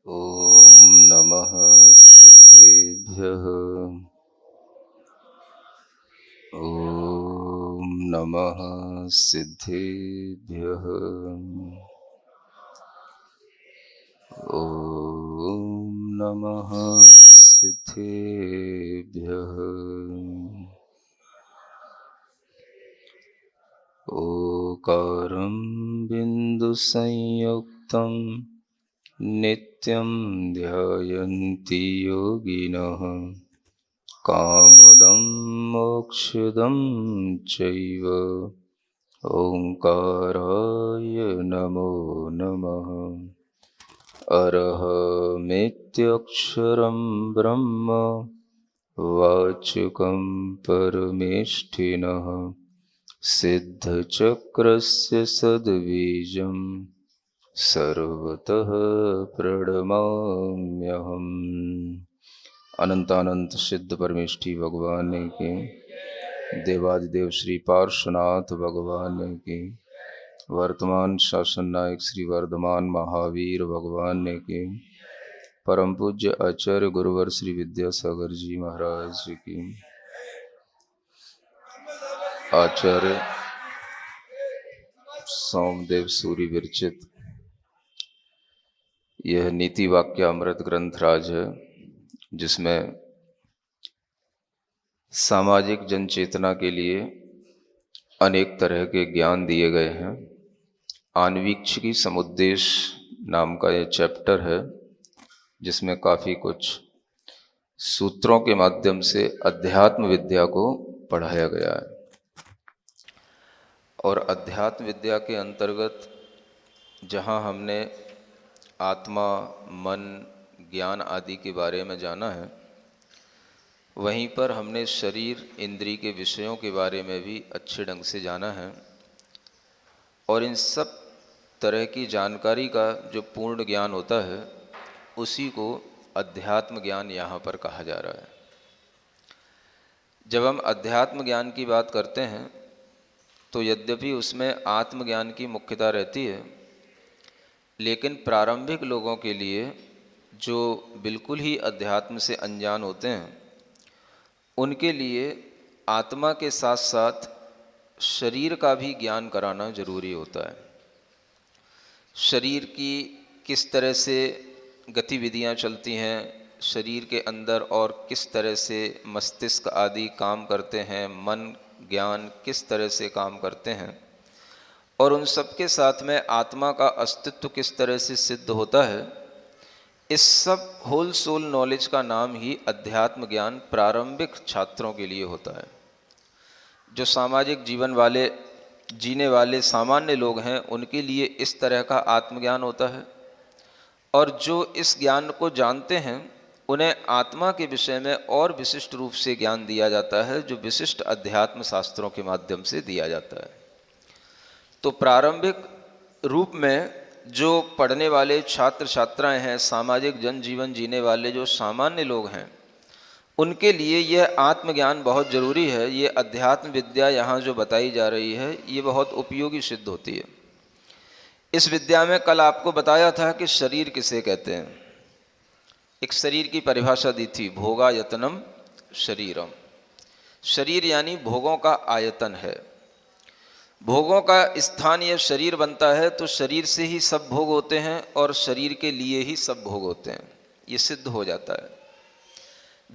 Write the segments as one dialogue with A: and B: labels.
A: ॐ नमः सिद्धेभ्यः। ॐ नमः सिद्धेभ्यः। ॐ नमः सिद्धेभ्यः। ओकारं बिन्दुसंयुक्तं नित्यं ध्यायन्ति योगिनः। कामदं मोक्षदं चैव ओंकाराय नमो नमः। अरहमित्यक्षरं ब्रह्म वाचकं परमेष्ठिनः। सिद्धचक्रस्य सद्बीजं सर्वतः प्रणमाम्यहम्। अनंतानंत सिद्ध परमेष्ठी भगवान की, देवादिदेव श्री पार्श्वनाथ भगवान की, वर्तमान शासन नायक श्री वर्धमान महावीर भगवान की, परम पूज्य आचार्य गुरुवर श्री विद्यासागर जी महाराज की, आचार्य सोमदेव सूरी विरचित यह नीति वाक्य अमृत ग्रंथ राज है, जिसमें सामाजिक जन चेतना के लिए अनेक तरह के ज्ञान दिए गए हैं। आन्वीक्षिकी समुद्देश्य नाम का यह चैप्टर है, जिसमें काफ़ी कुछ सूत्रों के माध्यम से अध्यात्म विद्या को पढ़ाया गया है। और अध्यात्म विद्या के अंतर्गत जहाँ हमने आत्मा, मन, ज्ञान आदि के बारे में जाना है, वहीं पर हमने शरीर, इंद्रिय के विषयों के बारे में भी अच्छे ढंग से जाना है। और इन सब तरह की जानकारी का जो पूर्ण ज्ञान होता है, उसी को अध्यात्म ज्ञान यहाँ पर कहा जा रहा है। जब हम अध्यात्म ज्ञान की बात करते हैं तो यद्यपि उसमें आत्मज्ञान की मुख्यता रहती है, लेकिन प्रारंभिक लोगों के लिए जो बिल्कुल ही अध्यात्म से अनजान होते हैं, उनके लिए आत्मा के साथ साथ शरीर का भी ज्ञान कराना जरूरी होता है। शरीर की किस तरह से गतिविधियां चलती हैं, शरीर के अंदर और किस तरह से मस्तिष्क आदि काम करते हैं, मन, ज्ञान किस तरह से काम करते हैं, और उन सब के साथ में आत्मा का अस्तित्व किस तरह से सिद्ध होता है, इस सब होल सोल नॉलेज का नाम ही अध्यात्म ज्ञान प्रारंभिक छात्रों के लिए होता है। जो सामाजिक जीवन वाले जीने वाले सामान्य लोग हैं, उनके लिए इस तरह का आत्मज्ञान होता है। और जो इस ज्ञान को जानते हैं, उन्हें आत्मा के विषय में और विशिष्ट रूप से ज्ञान दिया जाता है, जो विशिष्ट अध्यात्म शास्त्रों के माध्यम से दिया जाता है। तो प्रारंभिक रूप में जो पढ़ने वाले छात्र छात्राएं हैं, सामाजिक जनजीवन जीने वाले जो सामान्य लोग हैं, उनके लिए यह आत्मज्ञान बहुत ज़रूरी है। ये अध्यात्म विद्या यहाँ जो बताई जा रही है, ये बहुत उपयोगी सिद्ध होती है। इस विद्या में कल आपको बताया था कि शरीर किसे कहते हैं। एक शरीर की परिभाषा दी थी, भोगायतनम शरीरम। शरीर यानी भोगों का आयतन है। भोगों का स्थान यह शरीर बनता है, तो शरीर से ही सब भोग होते हैं और शरीर के लिए ही सब भोग होते हैं, ये सिद्ध हो जाता है।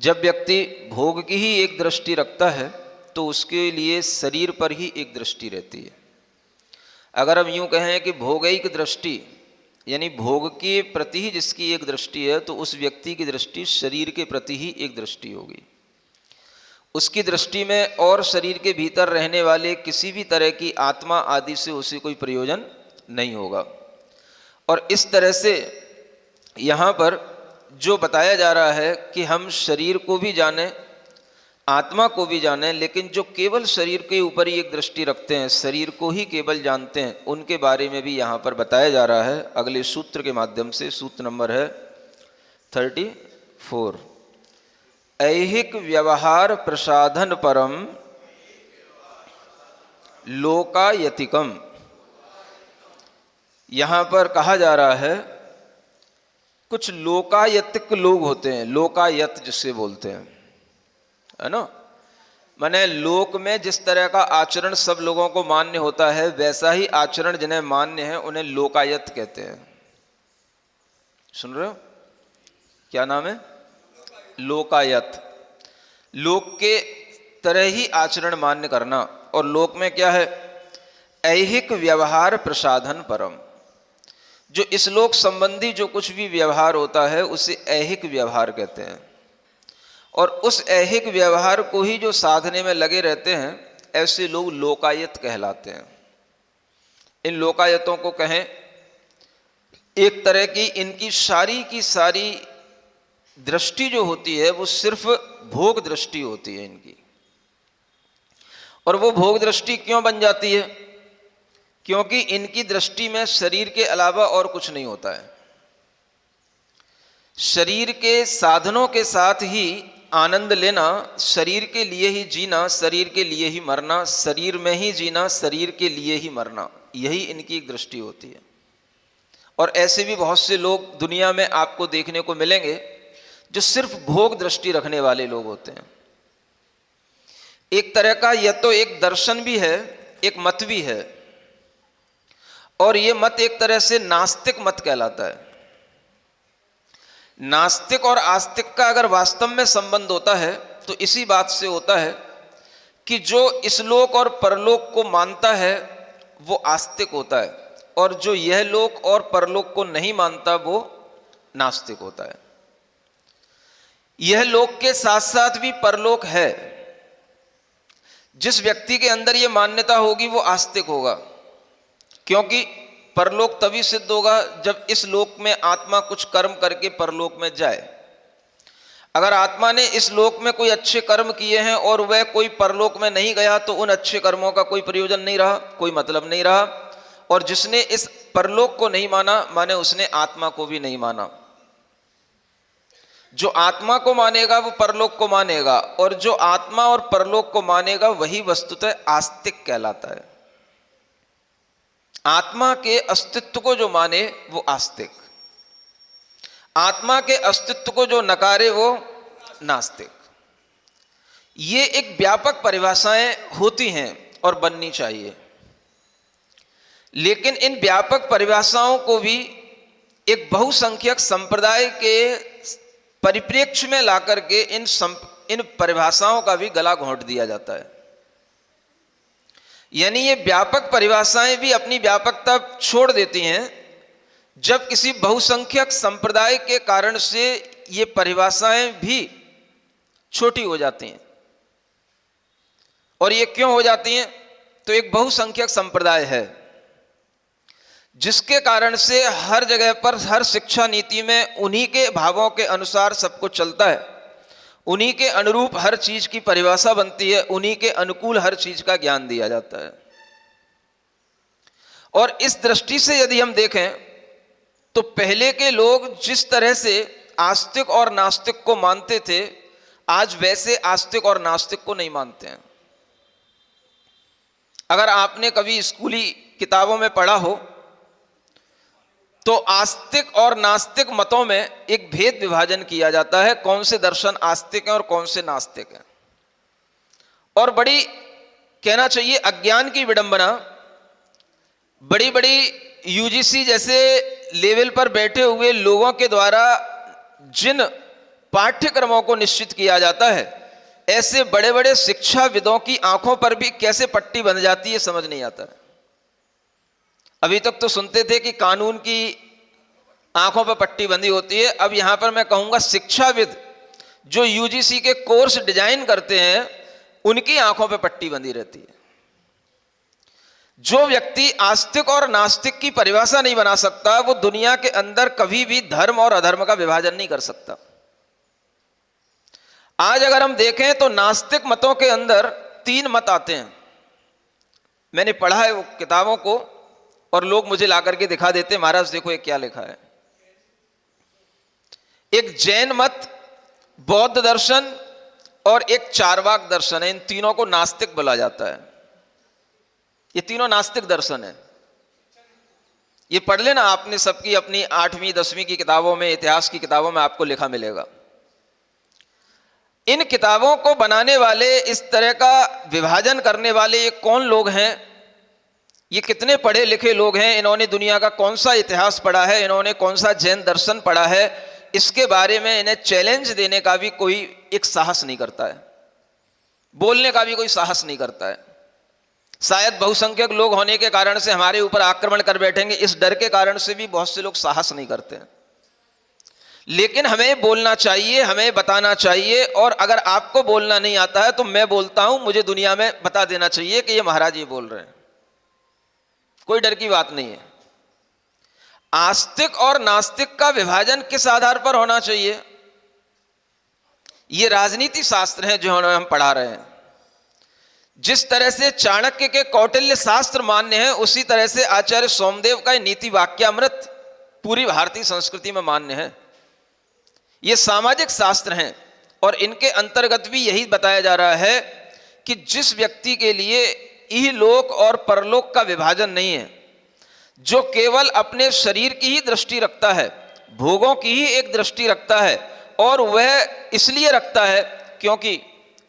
A: जब व्यक्ति भोग की ही एक दृष्टि रखता है, तो उसके लिए शरीर पर ही एक दृष्टि रहती है। अगर हम यूँ कहें कि भोगैक दृष्टि, यानी भोग के प्रति ही जिसकी एक दृष्टि है, तो उस व्यक्ति की दृष्टि शरीर के प्रति ही एक दृष्टि होगी। उसकी दृष्टि में और शरीर के भीतर रहने वाले किसी भी तरह की आत्मा आदि से उसे कोई प्रयोजन नहीं होगा। और इस तरह से यहाँ पर जो बताया जा रहा है कि हम शरीर को भी जानें, आत्मा को भी जानें, लेकिन जो केवल शरीर के ऊपर ही एक दृष्टि रखते हैं, शरीर को ही केवल जानते हैं, उनके बारे में भी यहाँ पर बताया जा रहा है अगले सूत्र के माध्यम से। सूत्र नंबर है 34। ऐहिक व्यवहार प्रसाधन परम लोकायतिकम। यहाँ पर कहा जा रहा है कुछ लोकायतिक लोग होते हैं, लोकायत जिससे बोलते हैं, है ना। माने लोक में जिस तरह का आचरण सब लोगों को मान्य होता है, वैसा ही आचरण जिन्हें मान्य है उन्हें लोकायत कहते हैं। सुन रहे हो, क्या नाम है? लोकायत। लोक के तरह ही आचरण मान्य करना। और लोक में क्या है? ऐहिक व्यवहार प्रसाधन परम। जो इस लोक संबंधी जो कुछ भी व्यवहार होता है उसे ऐहिक व्यवहार कहते हैं। और उस ऐहिक व्यवहार को ही जो साधने में लगे रहते हैं, ऐसे लोग लोकायत कहलाते हैं। इन लोकायतों को कहें, एक तरह की इनकी सारी की सारी दृष्टि जो होती है वो सिर्फ भोग दृष्टि होती है इनकी। और वो भोग दृष्टि क्यों बन जाती है? क्योंकि इनकी दृष्टि में शरीर के अलावा और कुछ नहीं होता है। शरीर के साधनों के साथ ही आनंद लेना, शरीर के लिए ही जीना, शरीर के लिए ही मरना, शरीर में ही जीना, शरीर के लिए ही मरना, यही इनकी एक दृष्टि होती है। और ऐसे भी बहुत से लोग दुनिया में आपको देखने को मिलेंगे जो सिर्फ भोग दृष्टि रखने वाले लोग होते हैं। एक तरह का यह तो एक दर्शन भी है, एक मत भी है। और यह मत एक तरह से नास्तिक मत कहलाता है। नास्तिक और आस्तिक का अगर वास्तव में संबंध होता है तो इसी बात से होता है कि जो इस लोक और परलोक को मानता है वो आस्तिक होता है, और जो यह लोक और परलोक को नहीं मानता वो नास्तिक होता है। यह लोक के साथ साथ भी परलोक है। जिस व्यक्ति के अंदर यह मान्यता होगी वो आस्तिक होगा, क्योंकि परलोक तभी सिद्ध होगा जब इस लोक में आत्मा कुछ कर्म करके परलोक में जाए। अगर आत्मा ने इस लोक में कोई अच्छे कर्म किए हैं और वह कोई परलोक में नहीं गया तो उन अच्छे कर्मों का कोई प्रयोजन नहीं रहा, कोई मतलब नहीं रहा। और जिसने इस परलोक को नहीं माना, माने उसने आत्मा को भी नहीं माना। जो आत्मा को मानेगा वो परलोक को मानेगा, और जो आत्मा और परलोक को मानेगा वही वस्तुतः आस्तिक कहलाता है। आत्मा के अस्तित्व को जो माने वो आस्तिक, आत्मा के अस्तित्व को जो नकारे वो नास्तिक। ये एक व्यापक परिभाषाएं होती हैं और बननी चाहिए, लेकिन इन व्यापक परिभाषाओं को भी एक बहुसंख्यक संप्रदाय के परिप्रेक्ष्य में लाकर के इन परिभाषाओं का भी गला घोंट दिया जाता है। यानी ये व्यापक परिभाषाएं भी अपनी व्यापकता छोड़ देती हैं जब किसी बहुसंख्यक संप्रदाय के कारण से ये परिभाषाएं भी छोटी हो जाती हैं। और ये क्यों हो जाती हैं? तो एक बहुसंख्यक संप्रदाय है जिसके कारण से हर जगह पर, हर शिक्षा नीति में उन्हीं के भावों के अनुसार सब कुछ चलता है, उन्हीं के अनुरूप हर चीज की परिभाषा बनती है, उन्हीं के अनुकूल हर चीज का ज्ञान दिया जाता है। और इस दृष्टि से यदि हम देखें तो पहले के लोग जिस तरह से आस्तिक और नास्तिक को मानते थे, आज वैसे आस्तिक और नास्तिक को नहीं मानते हैं। अगर आपने कभी स्कूली किताबों में पढ़ा हो तो आस्तिक और नास्तिक मतों में एक भेद विभाजन किया जाता है, कौन से दर्शन आस्तिक हैं और कौन से नास्तिक हैं। और बड़ी, कहना चाहिए अज्ञान की विडंबना, बड़ी बड़ी यूजीसी जैसे लेवल पर बैठे हुए लोगों के द्वारा जिन पाठ्यक्रमों को निश्चित किया जाता है, ऐसे बड़े बड़े शिक्षाविदों की आंखों पर भी कैसे पट्टी बंध जाती है समझ नहीं आता है। अभी तक तो सुनते थे कि कानून की आंखों पर पट्टी बंधी होती है, अब यहां पर मैं कहूंगा शिक्षाविद जो यूजीसी के कोर्स डिजाइन करते हैं उनकी आंखों पर पट्टी बंधी रहती है। जो व्यक्ति आस्तिक और नास्तिक की परिभाषा नहीं बना सकता वो दुनिया के अंदर कभी भी धर्म और अधर्म का विभाजन नहीं कर सकता। आज अगर हम देखें तो नास्तिक मतों के अंदर 3 मत आते हैं। मैंने पढ़ा है वो किताबों को और लोग मुझे ला करके दिखा देते, महाराज देखो ये क्या लिखा है। एक जैन मत, बौद्ध दर्शन और एक चार्वाक दर्शन है। इन तीनों को नास्तिक बोला जाता है। ये तीनों नास्तिक दर्शन है। ये पढ़ लेना आपने, सबकी अपनी 8वीं 10वीं की किताबों में, इतिहास की किताबों में आपको लिखा मिलेगा। इन किताबों को बनाने वाले, इस तरह का विभाजन करने वाले ये कौन लोग हैं, ये कितने पढ़े लिखे लोग हैं, इन्होंने दुनिया का कौन सा इतिहास पढ़ा है, इन्होंने कौन सा जैन दर्शन पढ़ा है, इसके बारे में इन्हें चैलेंज देने का भी कोई एक साहस नहीं करता है, बोलने का भी कोई साहस नहीं करता है। शायद बहुसंख्यक लोग होने के कारण से हमारे ऊपर आक्रमण कर बैठेंगे, इस डर के कारण से भी बहुत से लोग साहस नहीं करते हैं। लेकिन हमें बोलना चाहिए, हमें बताना चाहिए, और अगर आपको बोलना नहीं आता है तो मैं बोलता हूं, मुझे दुनिया में बता देना चाहिए कि ये महाराज ये बोल रहे हैं, कोई डर की बात नहीं है। आस्तिक और नास्तिक का विभाजन किस आधार पर होना चाहिए? ये राजनीति शास्त्र है जो हम पढ़ा रहे हैं। जिस तरह से चाणक्य के कौटिल्य शास्त्र मान्य है, उसी तरह से आचार्य सोमदेव का नीति वाक्यामृत पूरी भारतीय संस्कृति में मान्य है। ये सामाजिक शास्त्र हैं और इनके अंतर्गत भी यही बताया जा रहा है कि जिस व्यक्ति के लिए इहलोक और परलोक का विभाजन नहीं है, जो केवल अपने शरीर की ही दृष्टि रखता है, भोगों की ही एक दृष्टि रखता है, और वह इसलिए रखता है क्योंकि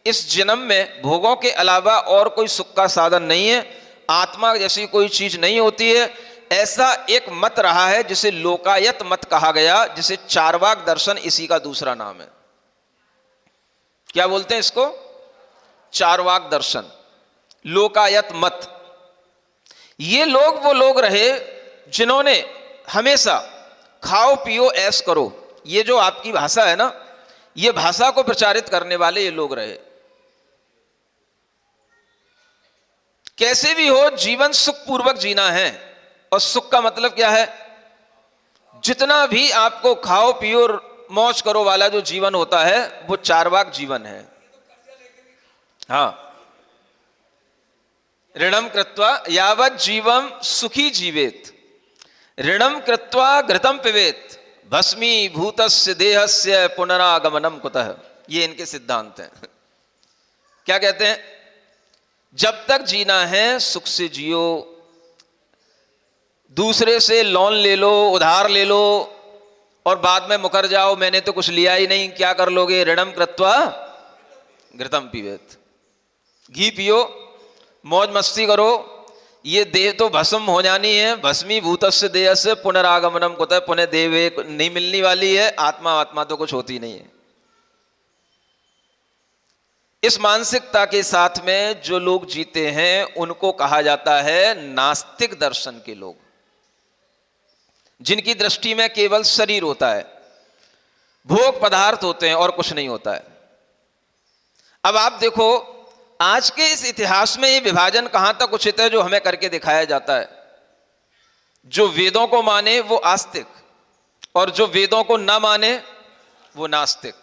A: इस जन्म में भोगों के अलावा और कोई सुख का साधन नहीं है, आत्मा जैसी कोई चीज नहीं होती है, ऐसा एक मत रहा है जिसे लोकायत मत कहा गया, जिसे चार्वाक दर्शन इसी का दूसरा नाम है। क्या बोलते हैं इसको? चार्वाक दर्शन, लोकायत मत। ये लोग वो लोग रहे जिन्होंने हमेशा खाओ पियो ऐश करो, ये जो आपकी भाषा है ना, ये भाषा को प्रचारित करने वाले ये लोग रहे। कैसे भी हो जीवन सुखपूर्वक जीना है, और सुख का मतलब क्या है? जितना भी आपको खाओ पियो मौज करो वाला जो जीवन होता है वो चार्वाक जीवन है। हाँ, ऋणम कृत्वा यावत् जीवम सुखी जीवेत, ऋणम कृत्वा घृतम पिबेत, भस्मी भूतस्य देहस्य पुनरागमनम कुतः। ये इनके सिद्धांत हैं। क्या कहते हैं? जब तक जीना है सुख से जियो, दूसरे से लोन ले लो, उधार ले लो, और बाद में मुकर जाओ, मैंने तो कुछ लिया ही नहीं, क्या कर लोगे? ऋणम कृत्वा घृतम पिबेत, घी पियो, मौज मस्ती करो, ये देह तो भस्म हो जानी है, भस्मी भूतस्य देहस्य पुनरागमनम कुतः, पुनः देह नहीं मिलने वाली है, आत्मा तो कुछ होती नहीं है। इस मानसिकता के साथ में जो लोग जीते हैं उनको कहा जाता है नास्तिक दर्शन के लोग, जिनकी दृष्टि में केवल शरीर होता है, भोग पदार्थ होते हैं और कुछ नहीं होता है। अब आप देखो आज के इस इतिहास में ये विभाजन कहां तक उचित है जो हमें करके दिखाया जाता है। जो वेदों को माने वो आस्तिक, और जो वेदों को ना माने वो नास्तिक।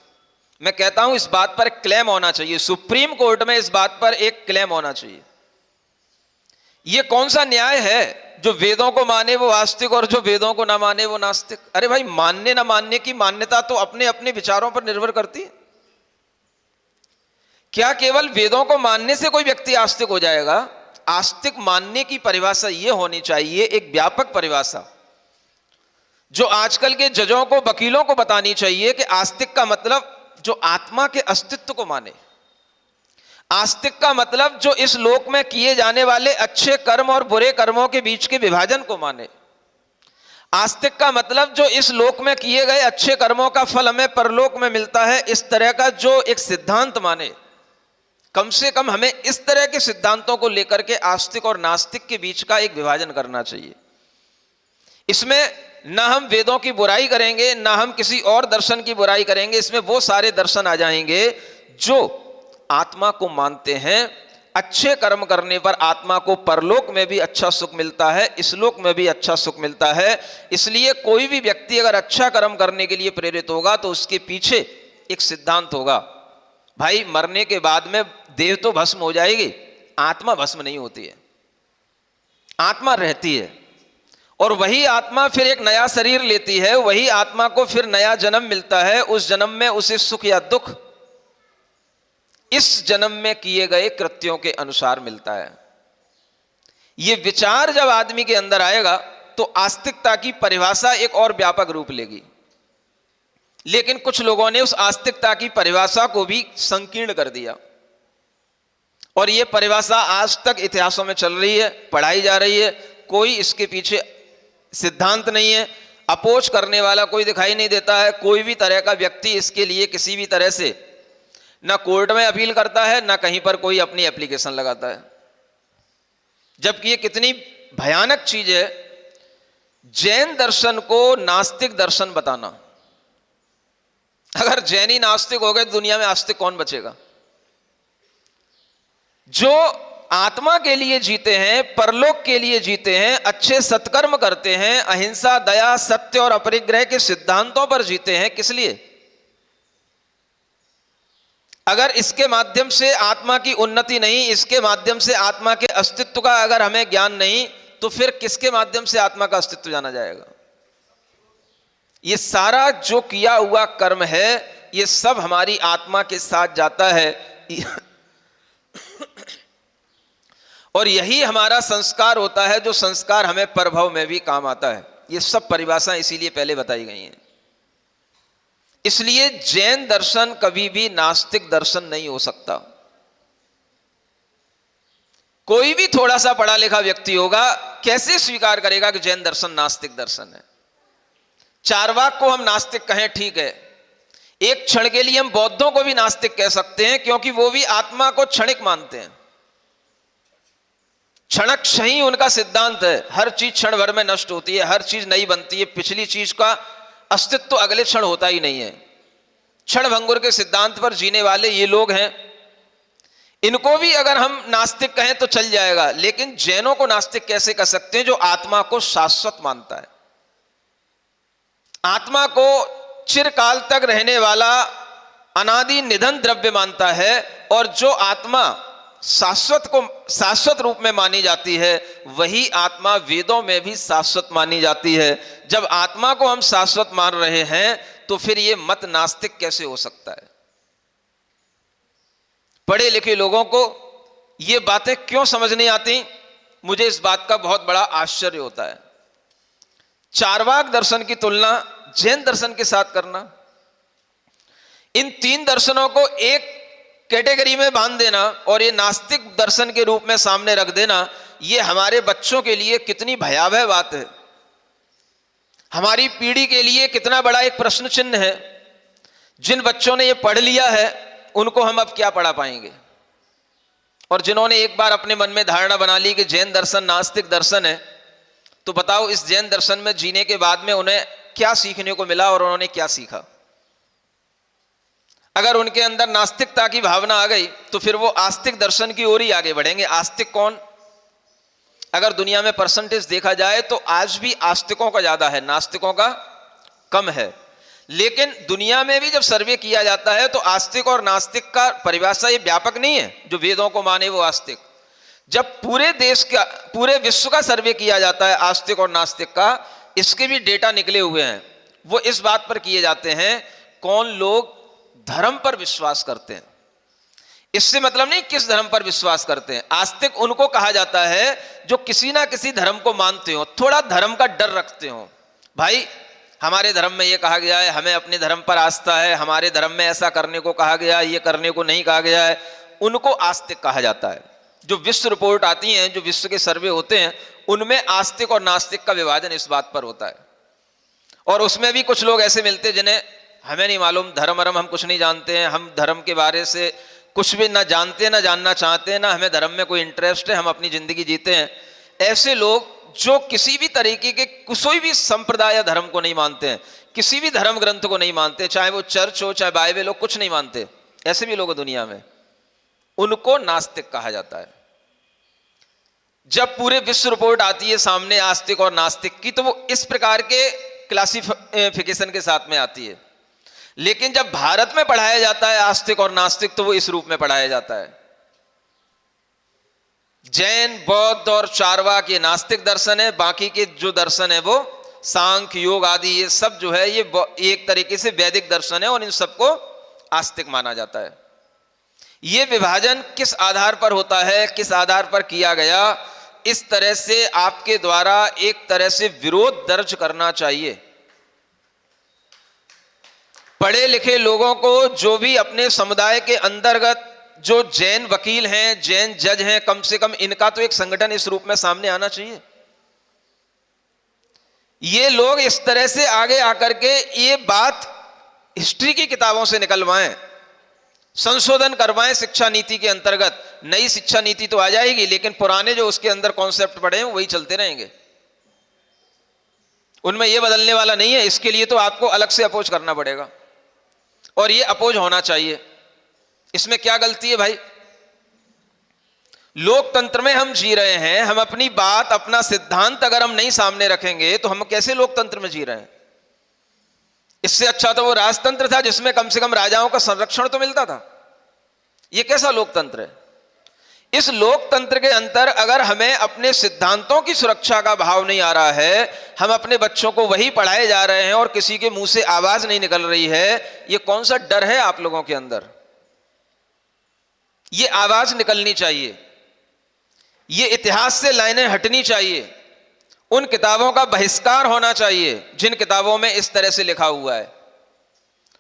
A: मैं कहता हूं इस बात पर क्लेम होना चाहिए, सुप्रीम कोर्ट में इस बात पर एक क्लेम होना चाहिए। यह कौन सा न्याय है? जो वेदों को माने वो आस्तिक और जो वेदों को ना माने वो नास्तिक। अरे भाई, मानने ना मानने की मान्यता तो अपने अपने विचारों पर निर्भर करती है। क्या केवल वेदों को मानने से कोई व्यक्ति आस्तिक हो जाएगा? आस्तिक मानने की परिभाषा यह होनी चाहिए, एक व्यापक परिभाषा, जो आजकल के जजों को, वकीलों को बतानी चाहिए कि आस्तिक का मतलब जो आत्मा के अस्तित्व को माने। आस्तिक का मतलब जो इस लोक में किए जाने वाले अच्छे कर्म और बुरे कर्मों के बीच के विभाजन को माने। आस्तिक का मतलब जो इस लोक में किए गए अच्छे कर्मों का फल हमें परलोक में मिलता है, इस तरह का जो एक सिद्धांत माने। कम से कम हमें इस तरह के सिद्धांतों को लेकर के आस्तिक और नास्तिक के बीच का एक विभाजन करना चाहिए। इसमें ना हम वेदों की बुराई करेंगे, ना हम किसी और दर्शन की बुराई करेंगे। इसमें वो सारे दर्शन आ जाएंगे जो आत्मा को मानते हैं। अच्छे कर्म करने पर आत्मा को परलोक में भी अच्छा सुख मिलता है, इस लोक में भी अच्छा सुख मिलता है। इसलिए कोई भी व्यक्ति अगर अच्छा कर्म करने के लिए प्रेरित होगा तो उसके पीछे एक सिद्धांत होगा, भाई मरने के बाद में देह तो भस्म हो जाएगी, आत्मा भस्म नहीं होती है, आत्मा रहती है। और वही आत्मा फिर एक नया शरीर लेती है, वही आत्मा को फिर नया जन्म मिलता है। उस जन्म में उसे सुख या दुख इस जन्म में किए गए कृत्यों के अनुसार मिलता है। ये विचार जब आदमी के अंदर आएगा तो आस्तिकता की परिभाषा एक और व्यापक रूप लेगी। लेकिन कुछ लोगों ने उस आस्तिकता की परिभाषा को भी संकीर्ण कर दिया, और यह परिभाषा आज तक इतिहासों में चल रही है, पढ़ाई जा रही है। कोई इसके पीछे सिद्धांत नहीं है, अपोज करने वाला कोई दिखाई नहीं देता है। कोई भी तरह का व्यक्ति इसके लिए किसी भी तरह से ना कोर्ट में अपील करता है, ना कहीं पर कोई अपनी एप्लीकेशन लगाता है। जबकि ये कितनी भयानक चीज है, जैन दर्शन को नास्तिक दर्शन बताना। अगर जैन ही नास्तिक हो गए तो दुनिया में आस्तिक कौन बचेगा? जो आत्मा के लिए जीते हैं, परलोक के लिए जीते हैं, अच्छे सत्कर्म करते हैं, अहिंसा, दया, सत्य और अपरिग्रह के सिद्धांतों पर जीते हैं, किस लिए? अगर इसके माध्यम से आत्मा की उन्नति नहीं, इसके माध्यम से आत्मा के अस्तित्व का अगर हमें ज्ञान नहीं, तो फिर किसके माध्यम से आत्मा का अस्तित्व जाना जाएगा? ये सारा जो किया हुआ कर्म है, ये सब हमारी आत्मा के साथ जाता है और यही हमारा संस्कार होता है, जो संस्कार हमें परभव में भी काम आता है। ये सब परिभाषाएं इसीलिए पहले बताई गई हैं। इसलिए जैन दर्शन कभी भी नास्तिक दर्शन नहीं हो सकता। कोई भी थोड़ा सा पढ़ा लिखा व्यक्ति होगा, कैसे स्वीकार करेगा कि जैन दर्शन नास्तिक दर्शन है? चारवाक को हम नास्तिक कहें, ठीक है, एक क्षण के लिए हम बौद्धों को भी नास्तिक कह सकते हैं, क्योंकि वो भी आत्मा को क्षणिक मानते हैं। क्षणक्ष ही उनका सिद्धांत है। हर चीज क्षण भर में नष्ट होती है, हर चीज नई बनती है, पिछली चीज का अस्तित्व तो अगले क्षण होता ही नहीं है। क्षण भंगुर के सिद्धांत पर जीने वाले ये लोग हैं, इनको भी अगर हम नास्तिक कहें तो चल जाएगा। लेकिन जैनों को नास्तिक कैसे कह सकते हैं, जो आत्मा को शाश्वत मानता है, आत्मा को चिरकाल तक रहने वाला अनादि निधन द्रव्य मानता है, और जो आत्मा शाश्वत रूप में मानी जाती है, वही आत्मा वेदों में भी शाश्वत मानी जाती है। जब आत्मा को हम शाश्वत मान रहे हैं, तो फिर यह मत नास्तिक कैसे हो सकता है? पढ़े लिखे लोगों को ये बातें क्यों समझ नहीं आती, मुझे इस बात का बहुत बड़ा आश्चर्य होता है। चारवाक दर्शन की तुलना जैन दर्शन के साथ करना, इन तीन दर्शनों को एक कैटेगरी में बांध देना और ये नास्तिक दर्शन के रूप में सामने रख देना, ये हमारे बच्चों के लिए कितनी भयावह बात है, हमारी पीढ़ी के लिए कितना बड़ा एक प्रश्न चिन्ह है। जिन बच्चों ने ये पढ़ लिया है, उनको हम अब क्या पढ़ा पाएंगे? और जिन्होंने एक बार अपने मन में धारणा बना ली कि जैन दर्शन नास्तिक दर्शन है, तो बताओ इस जैन दर्शन में जीने के बाद में उन्हें क्या सीखने को मिला और उन्होंने क्या सीखा? अगर उनके अंदर नास्तिकता की भावना आ गई, तो फिर वो आस्तिक दर्शन की ओर ही आगे बढ़ेंगे। आस्तिक कौन? अगर दुनिया में परसेंटेज देखा जाए तो आज भी आस्तिकों का ज्यादा है, नास्तिकों का कम है। लेकिन दुनिया में भी जब सर्वे किया जाता है, तो आस्तिक और नास्तिक का परिभाषा ये व्यापक नहीं है। जो वेदों को माने वो आस्तिक। जब पूरे देश का, पूरे विश्व का सर्वे किया जाता है आस्तिक और नास्तिक का, इसके भी डेटा निकले हुए हैं। वो इस बात पर किए जाते हैं कौन लोग धर्म पर विश्वास करते हैं। इससे मतलब नहीं किस धर्म पर विश्वास करते हैं। आस्तिक उनको कहा जाता है जो किसी ना किसी धर्म को मानते हो, थोड़ा धर्म का डर रखते हो। भाई हमारे धर्म में ये कहा गया है, हमें अपने धर्म पर आस्था है, हमारे धर्म में ऐसा करने को कहा गया है, ये करने को नहीं कहा गया है, उनको आस्तिक कहा जाता है। जो विश्व रिपोर्ट आती हैं, जो विश्व के सर्वे होते हैं, उनमें आस्तिक और नास्तिक का विभाजन इस बात पर होता है। और उसमें भी कुछ लोग ऐसे मिलते हैं जिन्हें हमें नहीं मालूम, धर्म हम कुछ नहीं जानते हैं, हम धर्म के बारे से कुछ भी ना जानते हैं, ना जानना चाहते हैं, ना हमें धर्म में कोई इंटरेस्ट है, हम अपनी जिंदगी जीते हैं। ऐसे लोग जो किसी भी तरीके के कोई भी संप्रदाय या धर्म को नहीं मानते हैं, किसी भी धर्म ग्रंथ को नहीं मानते, चाहे वो चर्च हो चाहे बाइबल हो, कुछ नहीं मानते, ऐसे भी लोग दुनिया में, उनको नास्तिक कहा जाता है। जब पूरे विश्व रिपोर्ट आती है सामने आस्तिक और नास्तिक की, तो वो इस प्रकार के क्लासिफिकेशन के साथ में आती है। लेकिन जब भारत में पढ़ाया जाता है आस्तिक और नास्तिक, तो वो इस रूप में पढ़ाया जाता है। जैन, बौद्ध और चारवाक ये नास्तिक दर्शन है, बाकी के जो दर्शन है वो सांख्य, योग आदि, ये सब जो है ये एक तरीके से वैदिक दर्शन है, और इन सबको आस्तिक माना जाता है। ये विभाजन किस आधार पर होता है, किस आधार पर किया गया, इस तरह से आपके द्वारा एक तरह से विरोध दर्ज करना चाहिए। पढ़े लिखे लोगों को, जो भी अपने समुदाय के अंतर्गत जो जैन वकील हैं, जैन जज हैं, कम से कम इनका तो एक संगठन इस रूप में सामने आना चाहिए। ये लोग इस तरह से आगे आकर के ये बात हिस्ट्री की किताबों से निकलवाएं, संशोधन करवाएं शिक्षा नीति के अंतर्गत। नई शिक्षा नीति तो आ जाएगी, लेकिन पुराने जो उसके अंदर कॉन्सेप्ट पड़े हैं वही चलते रहेंगे, उनमें यह बदलने वाला नहीं है। इसके लिए तो आपको अलग से अपोज करना पड़ेगा, और ये अपोज होना चाहिए। इसमें क्या गलती है भाई? लोकतंत्र में हम जी रहे हैं, हम अपनी बात, अपना सिद्धांत अगर हम नहीं सामने रखेंगे तो हम कैसे लोकतंत्र में जी रहे हैं? इससे अच्छा तो वो राजतंत्र था जिसमें कम से कम राजाओं का संरक्षण तो मिलता था। ये कैसा लोकतंत्र है? इस लोकतंत्र के अंदर अगर हमें अपने सिद्धांतों की सुरक्षा का भाव नहीं आ रहा है, हम अपने बच्चों को वही पढ़ाए जा रहे हैं और किसी के मुंह से आवाज नहीं निकल रही है, ये कौन सा डर है आप लोगों के अंदर? ये आवाज निकलनी चाहिए, ये इतिहास से लाइनें हटनी चाहिए, उन किताबों का बहिष्कार होना चाहिए जिन किताबों में इस तरह से लिखा हुआ है।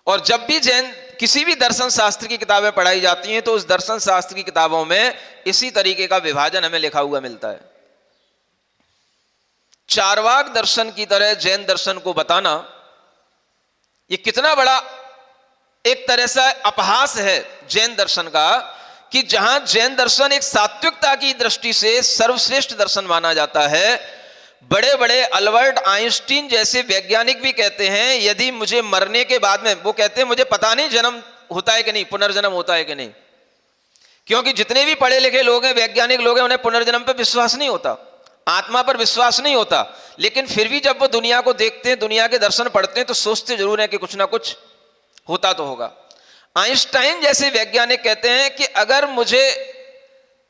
A: और जब भी जैन किसी भी दर्शन शास्त्र की किताबें पढ़ाई जाती हैं तो उस दर्शन शास्त्र की किताबों में इसी तरीके का विभाजन हमें लिखा हुआ मिलता है। चार्वाक दर्शन की तरह जैन दर्शन को बताना, यह कितना बड़ा एक तरह से अपहास है जैन दर्शन का, कि जहां जैन दर्शन एक सात्विकता की दृष्टि से सर्वश्रेष्ठ दर्शन माना जाता है। बड़े बड़े अल्बर्ट आइंस्टीन जैसे वैज्ञानिक भी कहते हैं, यदि मुझे मरने के बाद में, वो कहते हैं मुझे पता नहीं जन्म होता है कि नहीं, पुनर्जन्म होता है कि नहीं, क्योंकि जितने भी पढ़े लिखे लोग हैं, वैज्ञानिक लोग हैं, उन्हें पुनर्जन्म पर विश्वास नहीं होता, आत्मा पर विश्वास नहीं होता। लेकिन फिर भी जब वो दुनिया को देखते हैं, दुनिया के दर्शन पढ़ते हैं, तो सोचते जरूर है कि कुछ ना कुछ होता तो होगा। आइंस्टाइन जैसे वैज्ञानिक कहते हैं कि अगर मुझे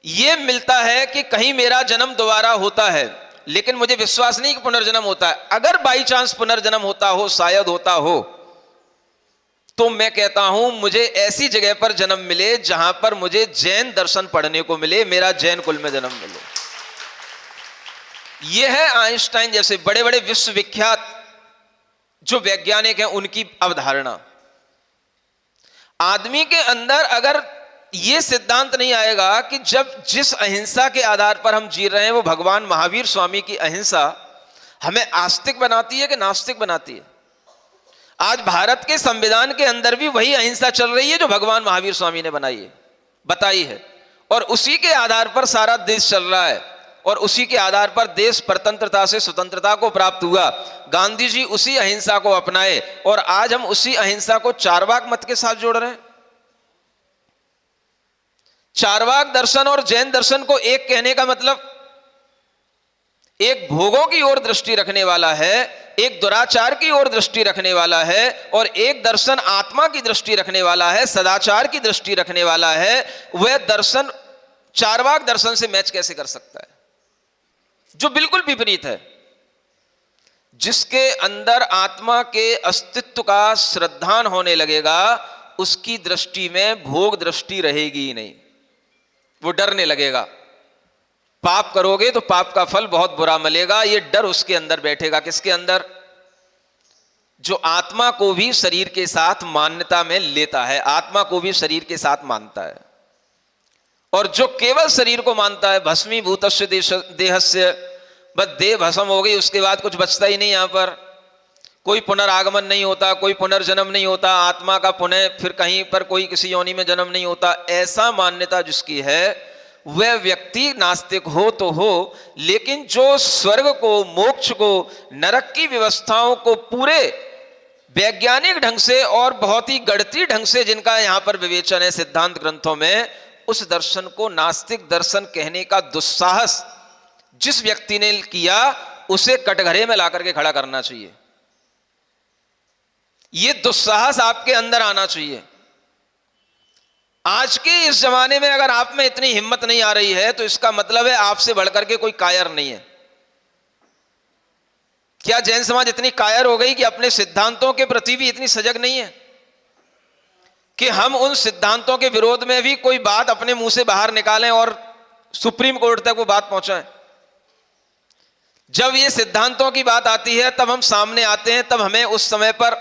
A: यह मिलता है कि कहीं मेरा जन्म दोबारा होता है, लेकिन मुझे विश्वास नहीं कि पुनर्जन्म होता है, अगर बाई चांस पुनर्जन्म होता हो, शायद होता हो, तो मैं कहता हूं मुझे ऐसी जगह पर जन्म मिले जहां पर मुझे जैन दर्शन पढ़ने को मिले, मेरा जैन कुल में जन्म मिले। यह है आइंस्टाइन जैसे बड़े बड़े विश्वविख्यात जो वैज्ञानिक हैं उनकी अवधारणा। आदमी के अंदर अगर यह सिद्धांत नहीं आएगा कि जब जिस अहिंसा के आधार पर हम जी रहे हैं वो भगवान महावीर स्वामी की अहिंसा हमें आस्तिक बनाती है कि नास्तिक बनाती है? आज भारत के संविधान के अंदर भी वही अहिंसा चल रही है जो भगवान महावीर स्वामी ने बनाई है, बताई है, और उसी के आधार पर सारा देश चल रहा है, और उसी के आधार पर देश परतंत्रता से स्वतंत्रता को प्राप्त हुआ। गांधी जी उसी अहिंसा को अपनाए और आज हम उसी अहिंसा को चार्वाक मत के साथ जोड़ रहे हैं। चार्वाक दर्शन और जैन दर्शन को एक कहने का मतलब, एक भोगों की ओर दृष्टि रखने वाला है, एक दुराचार की ओर दृष्टि रखने वाला है, और एक दर्शन आत्मा की दृष्टि रखने वाला है, सदाचार की दृष्टि रखने वाला है। वह दर्शन चार्वाक दर्शन से मैच कैसे कर सकता है, जो बिल्कुल विपरीत है, जिसके अंदर आत्मा के अस्तित्व का श्रद्धान होने लगेगा, उसकी दृष्टि में भोग दृष्टि रहेगी ही नहीं, वो डरने लगेगा। पाप करोगे तो पाप का फल बहुत बुरा मिलेगा, ये डर उसके अंदर बैठेगा। किसके अंदर? जो आत्मा को भी शरीर के साथ मान्यता में लेता है, आत्मा को भी शरीर के साथ मानता है, और जो केवल शरीर को मानता है, भस्मीभूतस्य देहस्य, बस देह भस्म हो गई, उसके बाद कुछ बचता ही नहीं, यहां पर कोई पुनरागमन नहीं होता, कोई पुनर्जन्म नहीं होता, आत्मा का पुनः फिर कहीं पर कोई किसी योनि में जन्म नहीं होता, ऐसा मान्यता जिसकी है वह व्यक्ति नास्तिक हो तो हो, लेकिन जो स्वर्ग को, मोक्ष को, नरक की व्यवस्थाओं को पूरे वैज्ञानिक ढंग से और बहुत ही गणितीय ढंग से जिनका यहां पर विवेचन है सिद्धांत ग्रंथों में, उस दर्शन को नास्तिक दर्शन कहने का दुस्साहस जिस व्यक्ति ने किया उसे कटघरे में लाकर के खड़ा करना चाहिए। यह दुस्साहस आपके अंदर आना चाहिए। आज के इस जमाने में अगर आप में इतनी हिम्मत नहीं आ रही है तो इसका मतलब है आपसे बढ़कर के कोई कायर नहीं है। क्या जैन समाज इतनी कायर हो गई कि अपने सिद्धांतों के प्रति भी इतनी सजग नहीं है कि हम उन सिद्धांतों के विरोध में भी कोई बात अपने मुंह से बाहर निकालें और सुप्रीम कोर्ट तक वो बात पहुंचाएं? जब ये सिद्धांतों की बात आती है तब हम सामने आते हैं, तब हमें उस समय पर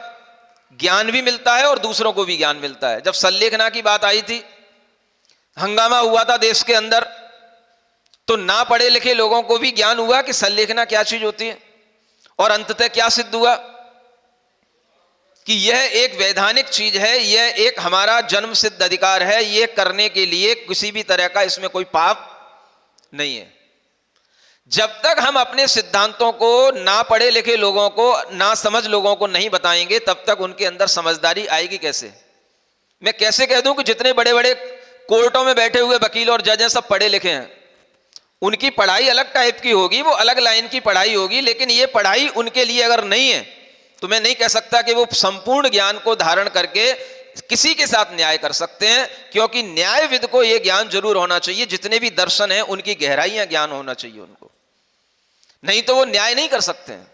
A: ज्ञान भी मिलता है और दूसरों को भी ज्ञान मिलता है। जब संलेखना की बात आई थी, हंगामा हुआ था देश के अंदर, तो ना पढ़े लिखे लोगों को भी ज्ञान हुआ कि संलेखना क्या चीज होती है, और अंततः क्या सिद्ध हुआ कि यह एक वैधानिक चीज है, यह एक हमारा जन्म सिद्ध अधिकार है, यह करने के लिए किसी भी तरह का इसमें कोई पाप नहीं है। जब तक हम अपने सिद्धांतों को ना पढ़े लिखे लोगों को, ना समझ लोगों को नहीं बताएंगे, तब तक उनके अंदर समझदारी आएगी कैसे? मैं कैसे कह दूं कि जितने बड़े बड़े कोर्टों में बैठे हुए वकील और जज हैं सब पढ़े लिखे हैं, उनकी पढ़ाई अलग टाइप की होगी, वो अलग लाइन की पढ़ाई होगी, लेकिन ये पढ़ाई उनके लिए अगर नहीं है तो मैं नहीं कह सकता कि वो संपूर्ण ज्ञान को धारण करके किसी के साथ न्याय कर सकते हैं, क्योंकि न्यायविद को यह ज्ञान जरूर होना चाहिए, जितने भी दर्शन हैं उनकी गहराइयां ज्ञान होना चाहिए उनको, नहीं तो वो न्याय नहीं कर सकते हैं।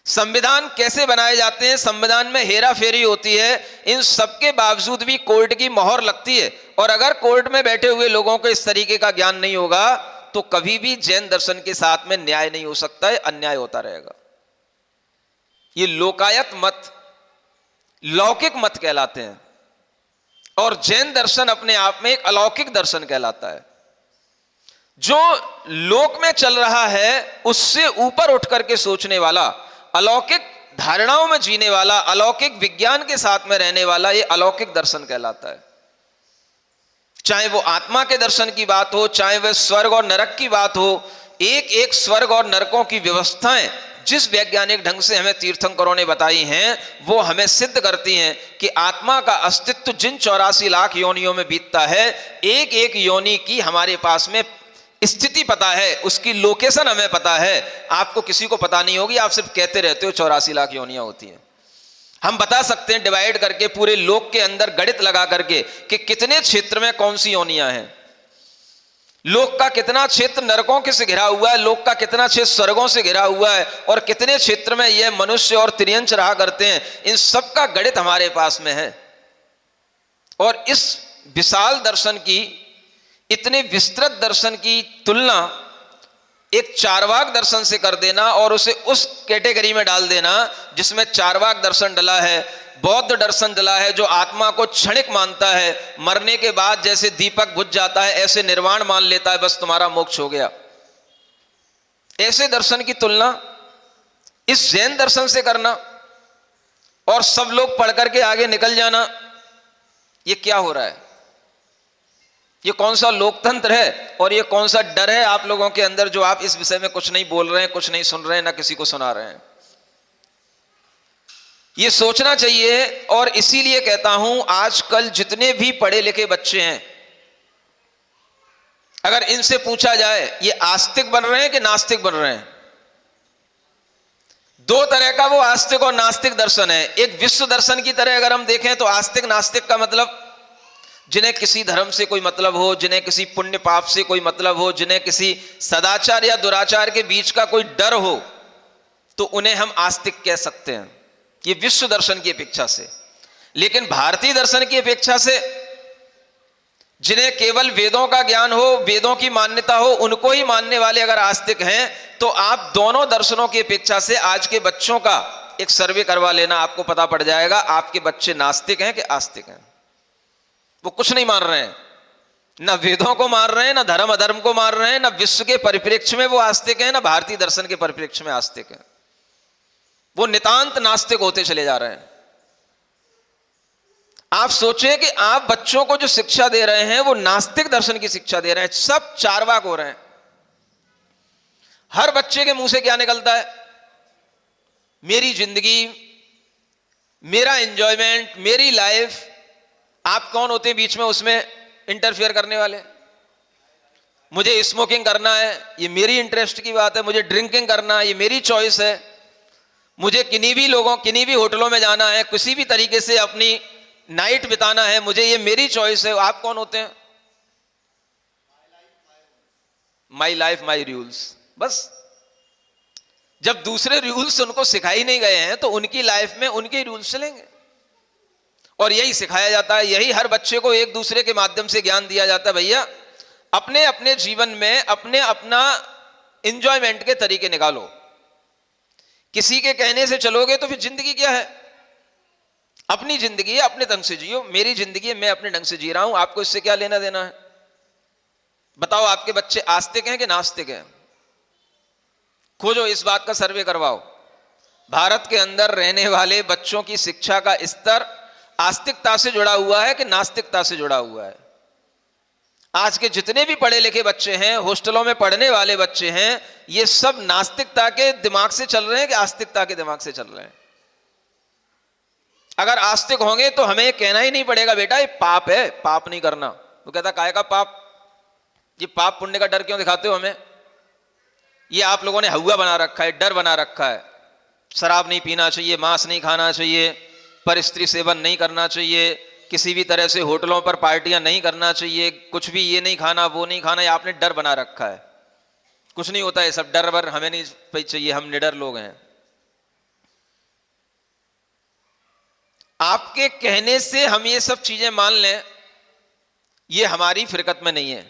A: संविधान कैसे बनाए जाते हैं, संविधान में हेरा फेरी होती है, इन सबके बावजूद भी कोर्ट की मोहर लगती है, और अगर कोर्ट में बैठे हुए लोगों को इस तरीके का ज्ञान नहीं होगा तो कभी भी जैन दर्शन के साथ में न्याय नहीं हो सकता है, अन्याय होता रहेगा। ये लोकायत मत, लौकिक मत कहलाते हैं, और जैन दर्शन अपने आप में एक अलौकिक दर्शन कहलाता है। जो लोक में चल रहा है उससे ऊपर उठ करके सोचने वाला, अलौकिक धारणाओं में जीने वाला, अलौकिक विज्ञान के साथ में रहने वाला, ये अलौकिक दर्शन कहलाता है। चाहे वो आत्मा के दर्शन की बात हो, चाहे वह स्वर्ग और नरक की बात हो, एक एक स्वर्ग और नरकों की व्यवस्थाएं जिस वैज्ञानिक ढंग से हमें तीर्थंकरों ने बताई हैं, वो हमें सिद्ध करती हैं कि आत्मा का अस्तित्व जिन 84 लाख योनियों में बीतता है, एक एक योनि की हमारे पास में स्थिति पता है, उसकी लोकेशन हमें पता है। आपको किसी को पता नहीं होगी, आप सिर्फ कहते रहते हो 84 लाख योनियां होती हैं। हम बता सकते हैं डिवाइड करके पूरे लोक के अंदर गणित लगा करके कि कितने क्षेत्र में कौन सी योनियां हैं, लोक का कितना क्षेत्र नरकों के से घिरा हुआ है, लोक का कितना क्षेत्र स्वर्गों से घिरा हुआ है, और कितने क्षेत्र में यह मनुष्य और त्रियंच रहा करते हैं। इन सब का गणित हमारे पास में है। और इस विशाल दर्शन की, इतने विस्तृत दर्शन की तुलना एक चार्वाक दर्शन से कर देना और उसे उस कैटेगरी में डाल देना जिसमें चार्वाक दर्शन डला है, बौद्ध दर्शन डला है, जो आत्मा को क्षणिक मानता है, मरने के बाद जैसे दीपक बुझ जाता है ऐसे निर्वाण मान लेता है, बस तुम्हारा मोक्ष हो गया। ऐसे दर्शन की तुलना इस जैन दर्शन से करना और सब लोग पढ़ करके आगे निकल जाना, ये क्या हो रहा है? ये कौन सा लोकतंत्र है और ये कौन सा डर है आप लोगों के अंदर, जो आप इस विषय में कुछ नहीं बोल रहे हैं, कुछ नहीं सुन रहे हैं, ना किसी को सुना रहे हैं? ये सोचना चाहिए। और इसीलिए कहता हूं आजकल जितने भी पढ़े लिखे बच्चे हैं, अगर इनसे पूछा जाए ये आस्तिक बन रहे हैं कि नास्तिक बन रहे हैं, दो तरह का वो आस्तिक और नास्तिक दर्शन है। एक विश्व दर्शन की तरह अगर हम देखें तो आस्तिक नास्तिक का मतलब जिन्हें किसी धर्म से कोई मतलब हो, जिन्हें किसी पुण्य पाप से कोई मतलब हो, जिन्हें किसी सदाचार या दुराचार के बीच का कोई डर हो, तो उन्हें हम आस्तिक कह सकते हैं, ये विश्व दर्शन की अपेक्षा से। लेकिन भारतीय दर्शन की अपेक्षा से जिन्हें केवल वेदों का ज्ञान हो, वेदों की मान्यता हो, उनको ही मानने वाले अगर आस्तिक हैं, तो आप दोनों दर्शनों की अपेक्षा से आज के बच्चों का एक सर्वे करवा लेना, आपको पता पड़ जाएगा आपके बच्चे नास्तिक हैं कि आस्तिक हैं। वो कुछ नहीं मान रहे हैं, ना वेदों को मान रहे हैं, ना धर्म अधर्म को मान रहे हैं, ना विश्व के परिप्रेक्ष्य में वो आस्तिक हैं, ना भारतीय दर्शन के परिप्रेक्ष्य में आस्तिक हैं। वो नितांत नास्तिक होते चले जा रहे हैं। आप सोचें कि आप बच्चों को जो शिक्षा दे रहे हैं वो नास्तिक दर्शन की शिक्षा दे रहे हैं, सब चार्वाक हो रहे हैं। हर बच्चे के मुंह से क्या निकलता है? मेरी जिंदगी, मेरा एंजॉयमेंट, मेरी लाइफ। आप कौन होते हैं बीच में उसमें इंटरफेयर करने वाले? मुझे स्मोकिंग करना है, ये मेरी इंटरेस्ट की बात है। मुझे ड्रिंकिंग करना है, ये मेरी चॉइस है। मुझे किन्हीं भी होटलों में जाना है, किसी भी तरीके से अपनी नाइट बिताना है, मुझे, ये मेरी चॉइस है। आप कौन होते हैं? My life my rules. बस जब दूसरे रूल्स उनको सिखाई नहीं गए हैं तो उनकी लाइफ में उनके रूल्स चलेंगे, और यही सिखाया जाता है। यही हर बच्चे को एक दूसरे के माध्यम से ज्ञान दिया जाता है। भैया अपने अपने जीवन में अपने अपना इंजॉयमेंट के तरीके निकालो। किसी के कहने से चलोगे तो फिर जिंदगी क्या है? अपनी जिंदगी है, अपने ढंग से जियो। मेरी जिंदगी है, मैं अपने ढंग से जी रहा हूं, आपको इससे क्या लेना देना है? बताओ आपके बच्चे आस्तिक हैं कि नास्तिक हैं? खोजो, इस बात का सर्वे करवाओ। भारत के अंदर रहने वाले बच्चों की शिक्षा का स्तर आस्तिकता से जुड़ा हुआ है कि नास्तिकता से जुड़ा हुआ है? आज के जितने भी पढ़े लिखे बच्चे हैं, हॉस्टलों में पढ़ने वाले बच्चे हैं, ये सब नास्तिकता के दिमाग से चल रहे हैं कि आस्तिकता के दिमाग से चल रहे हैं? अगर आस्तिक होंगे तो हमें कहना ही नहीं पड़ेगा बेटा ये पाप है, पाप नहीं करना। वो कहता काहे का पाप? ये पाप पुण्य का डर क्यों दिखाते हो हमें? ये आप लोगों ने हवा बना रखा है, डर बना रखा है। शराब नहीं पीना चाहिए, मांस नहीं खाना चाहिए, पर स्त्री सेवन नहीं करना चाहिए, किसी भी तरह से होटलों पर पार्टियां नहीं करना चाहिए, कुछ भी ये नहीं खाना वो नहीं खाना, ये आपने डर बना रखा है। कुछ नहीं होता है, सब डर वर हमें नहीं चाहिए, हम निडर लोग हैं। आपके कहने से हम ये सब चीजें मान लें, ये हमारी फिरकत में नहीं है।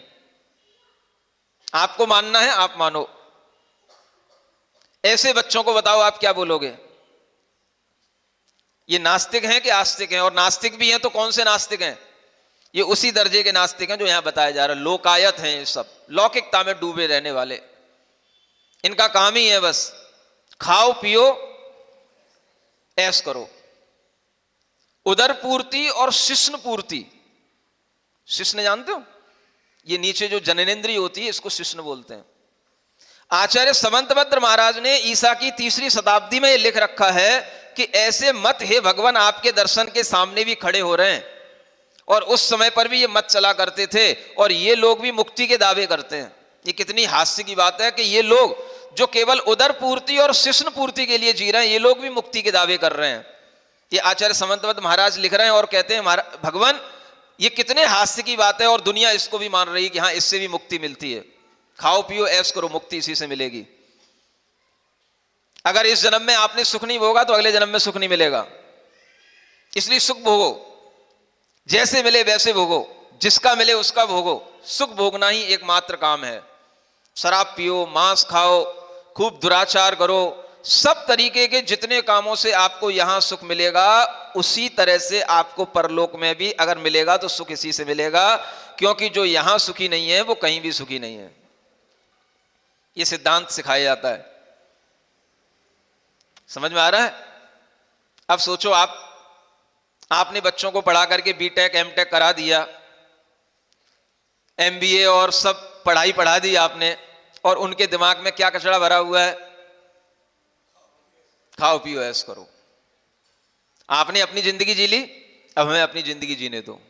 A: आपको मानना है आप मानो। ऐसे बच्चों को बताओ आप क्या बोलोगे? ये नास्तिक हैं कि आस्तिक हैं? और नास्तिक भी हैं तो कौन से नास्तिक हैं? ये उसी दर्जे के नास्तिक हैं जो यहां बताया जा रहा है। लोकायत हैं ये सब, लौकिकता में डूबे रहने वाले। इनका काम ही है बस खाओ पियो ऐश करो। उदर पूर्ति और शिश्न पूर्ति। शिश्न जानते हो? ये नीचे जो जननेंद्रिय होती है इसको शिश्न बोलते हैं। आचार्य समंतभद्र महाराज ने ईसा की 3री शताब्दी में ये लिख रखा है कि ऐसे मत हे भगवान आपके दर्शन के सामने भी खड़े हो रहे हैं, और उस समय पर भी ये मत चला करते थे, और ये लोग भी मुक्ति के दावे करते हैं। ये कितनी हास्य की बात है कि ये लोग जो केवल उदर पूर्ति और शिश्न पूर्ति के लिए जी रहे हैं, ये लोग भी मुक्ति के दावे कर रहे हैं। ये आचार्य समंतभद्र महाराज लिख रहे हैं और कहते हैं भगवान ये कितने हास्य की बात है, और दुनिया इसको भी मान रही है कि हाँ इससे भी मुक्ति मिलती है। खाओ पियो ऐश करो, मुक्ति इसी से मिलेगी। अगर इस जन्म में आपने सुख नहीं भोगा तो अगले जन्म में सुख नहीं मिलेगा। इसलिए सुख भोगो, जैसे मिले वैसे भोगो, जिसका मिले उसका भोगो। सुख भोगना ही एकमात्र काम है। शराब पियो, मांस खाओ, खूब दुराचार करो, सब तरीके के जितने कामों से आपको यहां सुख मिलेगा उसी तरह से आपको परलोक में भी अगर मिलेगा तो सुख इसी से मिलेगा, क्योंकि जो यहां सुखी नहीं है वो कहीं भी सुखी नहीं है। ये सिद्धांत सिखाया जाता है। समझ में आ रहा है? अब सोचो आपने बच्चों को पढ़ा करके बीटेक एमटेक करा दिया, एमबीए और सब पढ़ाई पढ़ा दी आपने, और उनके दिमाग में क्या कचरा भरा हुआ है? खाओ पियो ऐश करो। आपने अपनी जिंदगी जी ली, अब हमें अपनी जिंदगी जीने दो।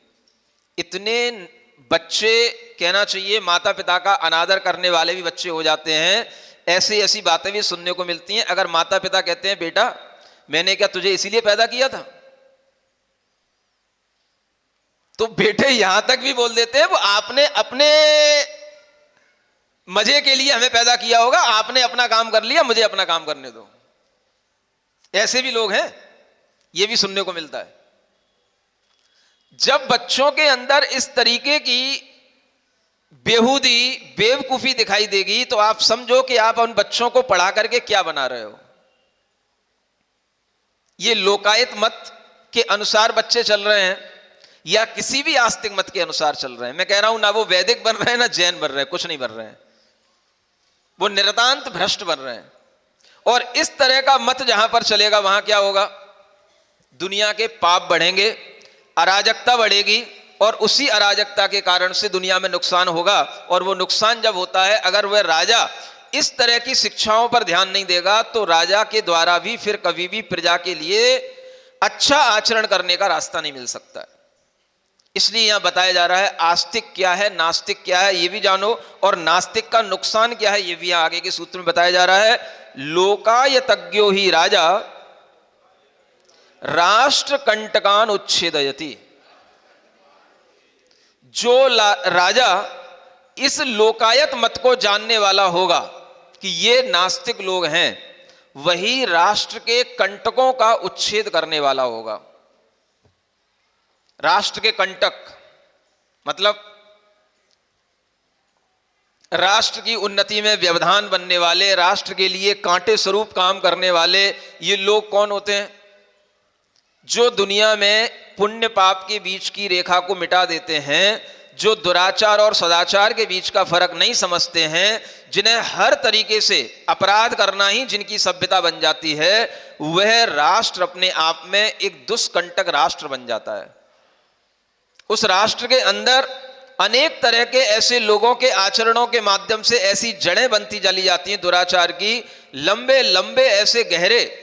A: इतने बच्चे, कहना चाहिए माता पिता का अनादर करने वाले भी बच्चे हो जाते हैं। ऐसी ऐसी बातें भी सुनने को मिलती हैं। अगर माता पिता कहते हैं बेटा मैंने क्या तुझे इसीलिए पैदा किया था, तो बेटे यहां तक भी बोल देते हैं वो आपने अपने मजे के लिए हमें पैदा किया होगा, आपने अपना काम कर लिया, मुझे अपना काम करने दो। ऐसे भी लोग हैं, ये भी सुनने को मिलता है। जब बच्चों के अंदर इस तरीके की बेहूदी बेवकूफी दिखाई देगी तो आप समझो कि आप उन बच्चों को पढ़ा करके क्या बना रहे हो। ये लोकायत मत के अनुसार बच्चे चल रहे हैं या किसी भी आस्तिक मत के अनुसार चल रहे हैं। मैं कह रहा हूं ना वो वैदिक बन रहे हैं ना जैन बन रहे हैं, कुछ नहीं बन रहे हैं, वो निरतांत भ्रष्ट बन रहे हैं। और इस तरह का मत जहां पर चलेगा वहां क्या होगा? दुनिया के पाप बढ़ेंगे, अराजकता बढ़ेगी, और उसी अराजकता के कारण से दुनिया में नुकसान होगा। और वो नुकसान जब होता है, अगर वह राजा इस तरह की शिक्षाओं पर ध्यान नहीं देगा तो राजा के द्वारा भी फिर कभी भी प्रजा के लिए अच्छा आचरण करने का रास्ता नहीं मिल सकता। इसलिए यहां बताया जा रहा है आस्तिक क्या है, नास्तिक क्या है, ये भी जानो, और नास्तिक का नुकसान क्या है ये भी आगे के सूत्र में बताया जा रहा है। लोकायतज्ञो ही राजा राष्ट्र कंटकान उच्छेदयति। जो राजा इस लोकायत मत को जानने वाला होगा कि ये नास्तिक लोग हैं, वही राष्ट्र के कंटकों का उच्छेद करने वाला होगा। राष्ट्र के कंटक मतलब राष्ट्र की उन्नति में व्यवधान बनने वाले, राष्ट्र के लिए कांटे स्वरूप काम करने वाले ये लोग कौन होते हैं? जो दुनिया में पुण्य पाप के बीच की रेखा को मिटा देते हैं, जो दुराचार और सदाचार के बीच का फर्क नहीं समझते हैं, जिन्हें हर तरीके से अपराध करना ही जिनकी सभ्यता बन जाती है, वह राष्ट्र अपने आप में एक दुष्कंटक राष्ट्र बन जाता है। उस राष्ट्र के अंदर अनेक तरह के ऐसे लोगों के आचरणों के माध्यम से ऐसी जड़ें बनती चली जाती हैं दुराचार की, लंबे लंबे ऐसे गहरे,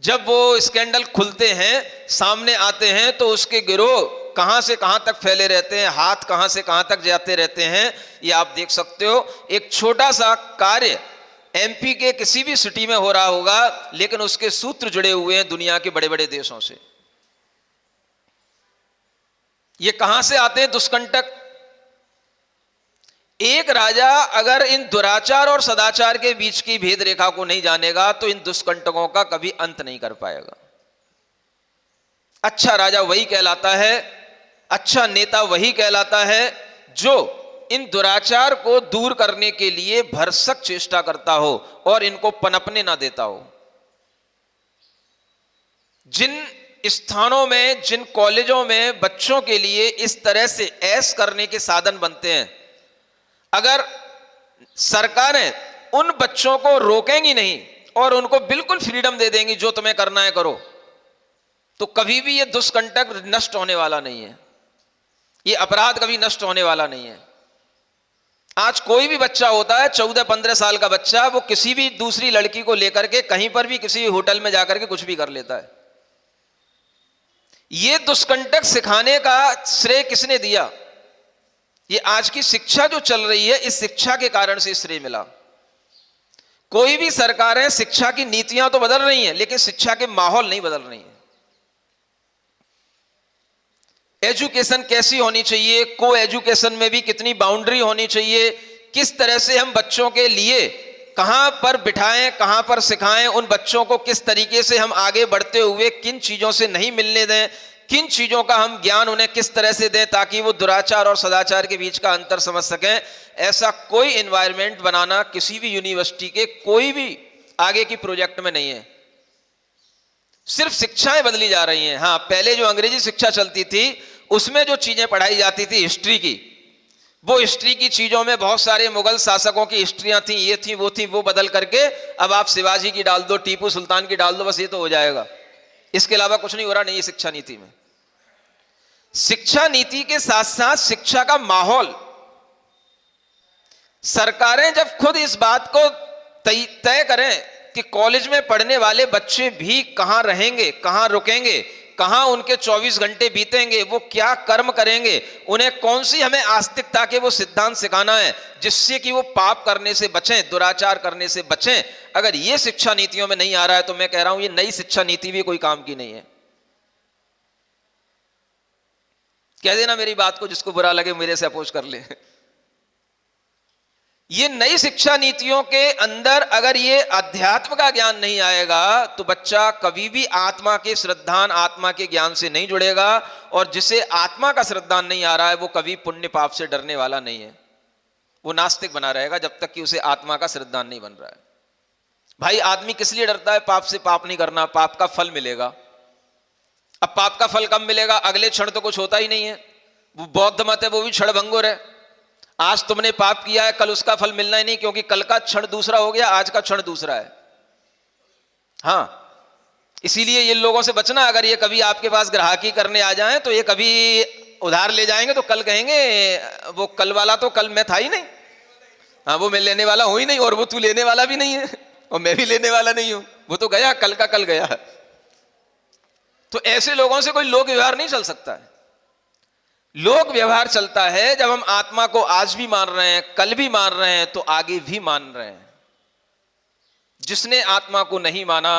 A: जब वो स्कैंडल खुलते हैं, सामने आते हैं, तो उसके गिरोह कहां से कहां तक फैले रहते हैं, हाथ कहां से कहां तक जाते रहते हैं, ये आप देख सकते हो। एक छोटा सा कार्य एमपी के किसी भी सिटी में हो रहा होगा, लेकिन उसके सूत्र जुड़े हुए हैं दुनिया के बड़े बड़े देशों से। ये कहां से आते हैं दुष्कंटक? एक राजा अगर इन दुराचार और सदाचार के बीच की भेद रेखा को नहीं जानेगा तो इन दुष्कंटकों का कभी अंत नहीं कर पाएगा। अच्छा राजा वही कहलाता है, अच्छा नेता वही कहलाता है जो इन दुराचार को दूर करने के लिए भरसक चेष्टा करता हो और इनको पनपने ना देता हो। जिन स्थानों में, जिन कॉलेजों में बच्चों के लिए इस तरह से ऐश करने के साधन बनते हैं, अगर सरकारें उन बच्चों को रोकेंगी नहीं और उनको बिल्कुल फ्रीडम दे देंगी, जो तुम्हें करना है करो, तो कभी भी ये दुष्कंटक नष्ट होने वाला नहीं है, ये अपराध कभी नष्ट होने वाला नहीं है। आज कोई भी बच्चा होता है, 14-15 साल का बच्चा, वो किसी भी दूसरी लड़की को लेकर के कहीं पर भी किसी होटल में जाकर के कुछ भी कर लेता है। ये दुष्कंटक सिखाने का श्रेय किसने दिया? ये आज की शिक्षा जो चल रही है, इस शिक्षा के कारण से श्रेय मिला। कोई भी सरकारें शिक्षा की नीतियां तो बदल रही हैं, लेकिन शिक्षा के माहौल नहीं बदल रही हैं। एजुकेशन कैसी होनी चाहिए, को एजुकेशन में भी कितनी बाउंड्री होनी चाहिए, किस तरह से हम बच्चों के लिए कहां पर बिठाएं, कहां पर सिखाएं, उन बच्चों को किस तरीके से हम आगे बढ़ते हुए किन चीजों से नहीं मिलने दें, किन चीजों का हम ज्ञान उन्हें किस तरह से दें ताकि वो दुराचार और सदाचार के बीच का अंतर समझ सकें, ऐसा कोई एनवायरनमेंट बनाना किसी भी यूनिवर्सिटी के कोई भी आगे की प्रोजेक्ट में नहीं है। सिर्फ शिक्षाएं बदली जा रही हैं। हाँ, पहले जो अंग्रेजी शिक्षा चलती थी उसमें जो चीजें पढ़ाई जाती थी हिस्ट्री की, वो हिस्ट्री की चीजों में बहुत सारे मुगल शासकों की हिस्ट्रियां थी, ये थी, वो बदल करके अब आप शिवाजी की डाल दो, टीपू सुल्तान की डाल दो, बस ये तो हो जाएगा। इसके अलावा कुछ नहीं हो रहा। नहीं, शिक्षा नीति में, शिक्षा नीति के साथ साथ शिक्षा का माहौल, सरकारें जब खुद इस बात को तय करें कि कॉलेज में पढ़ने वाले बच्चे भी कहां रहेंगे, कहां रुकेंगे, कहां उनके 24 घंटे बीतेंगे, वो क्या कर्म करेंगे, उन्हें कौन सी हमें आस्तिकता के वो सिद्धांत सिखाना है जिससे कि वो पाप करने से बचें, दुराचार करने से बचें, अगर ये शिक्षा नीतियों में नहीं आ रहा है तो मैं कह रहा हूं ये नई शिक्षा नीति भी कोई काम की नहीं है। कह देना मेरी बात को, जिसको बुरा लगे मेरे से अपोज कर ले। ये नई शिक्षा नीतियों के अंदर अगर ये अध्यात्म का ज्ञान नहीं आएगा तो बच्चा कभी भी आत्मा के श्रद्धान, आत्मा के ज्ञान से नहीं जुड़ेगा, और जिसे आत्मा का श्रद्धान नहीं आ रहा है वो कभी पुण्य पाप से डरने वाला नहीं है, वो नास्तिक बना रहेगा जब तक कि उसे आत्मा का श्रद्धान नहीं बन रहा है। भाई आदमी किस लिए डरता है? पाप से। पाप नहीं करना, पाप का फल मिलेगा। अब पाप का फल कब मिलेगा? अगले क्षण तो कुछ होता ही नहीं है। वो बौद्ध मत है, वो भी क्षणभंगुर है। आज तुमने पाप किया है, कल उसका फल मिलना ही नहीं, क्योंकि कल का क्षण दूसरा हो गया, आज का क्षण दूसरा है। हाँ, इसीलिए ये लोगों से बचना। अगर ये कभी आपके पास ग्राहकी करने आ जाएं तो ये कभी उधार ले जाएंगे तो कल कहेंगे वो कल वाला तो कल मैं था ही नहीं। हाँ, वो मैं लेने वाला हूं ही नहीं, और वो तू लेने वाला भी नहीं है, और मैं भी लेने वाला नहीं हूं, वो तो गया, कल का कल गया। तो ऐसे लोगों से कोई लोक व्यवहार नहीं चल सकता है। लोक व्यवहार चलता है जब हम आत्मा को आज भी मान रहे हैं, कल भी मान रहे हैं, तो आगे भी मान रहे हैं। जिसने आत्मा को नहीं माना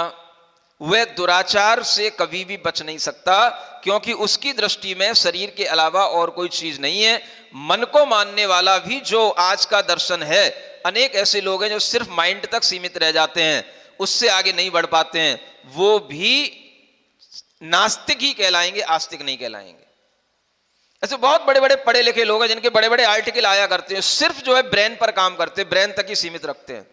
A: वह दुराचार से कभी भी बच नहीं सकता, क्योंकि उसकी दृष्टि में शरीर के अलावा और कोई चीज नहीं है। मन को मानने वाला भी जो आज का दर्शन है, अनेक ऐसे लोग हैं जो सिर्फ माइंड तक सीमित रह जाते हैं, उससे आगे नहीं बढ़ पाते हैं, वो भी नास्तिक ही कहलाएंगे, आस्तिक नहीं कहलाएंगे। ऐसे बहुत बड़े बड़े पढ़े लिखे लोग हैं जिनके बड़े बड़े आर्टिकल आया करते हैं, सिर्फ जो है ब्रेन पर काम करते हैं, ब्रेन तक ही सीमित रखते हैं।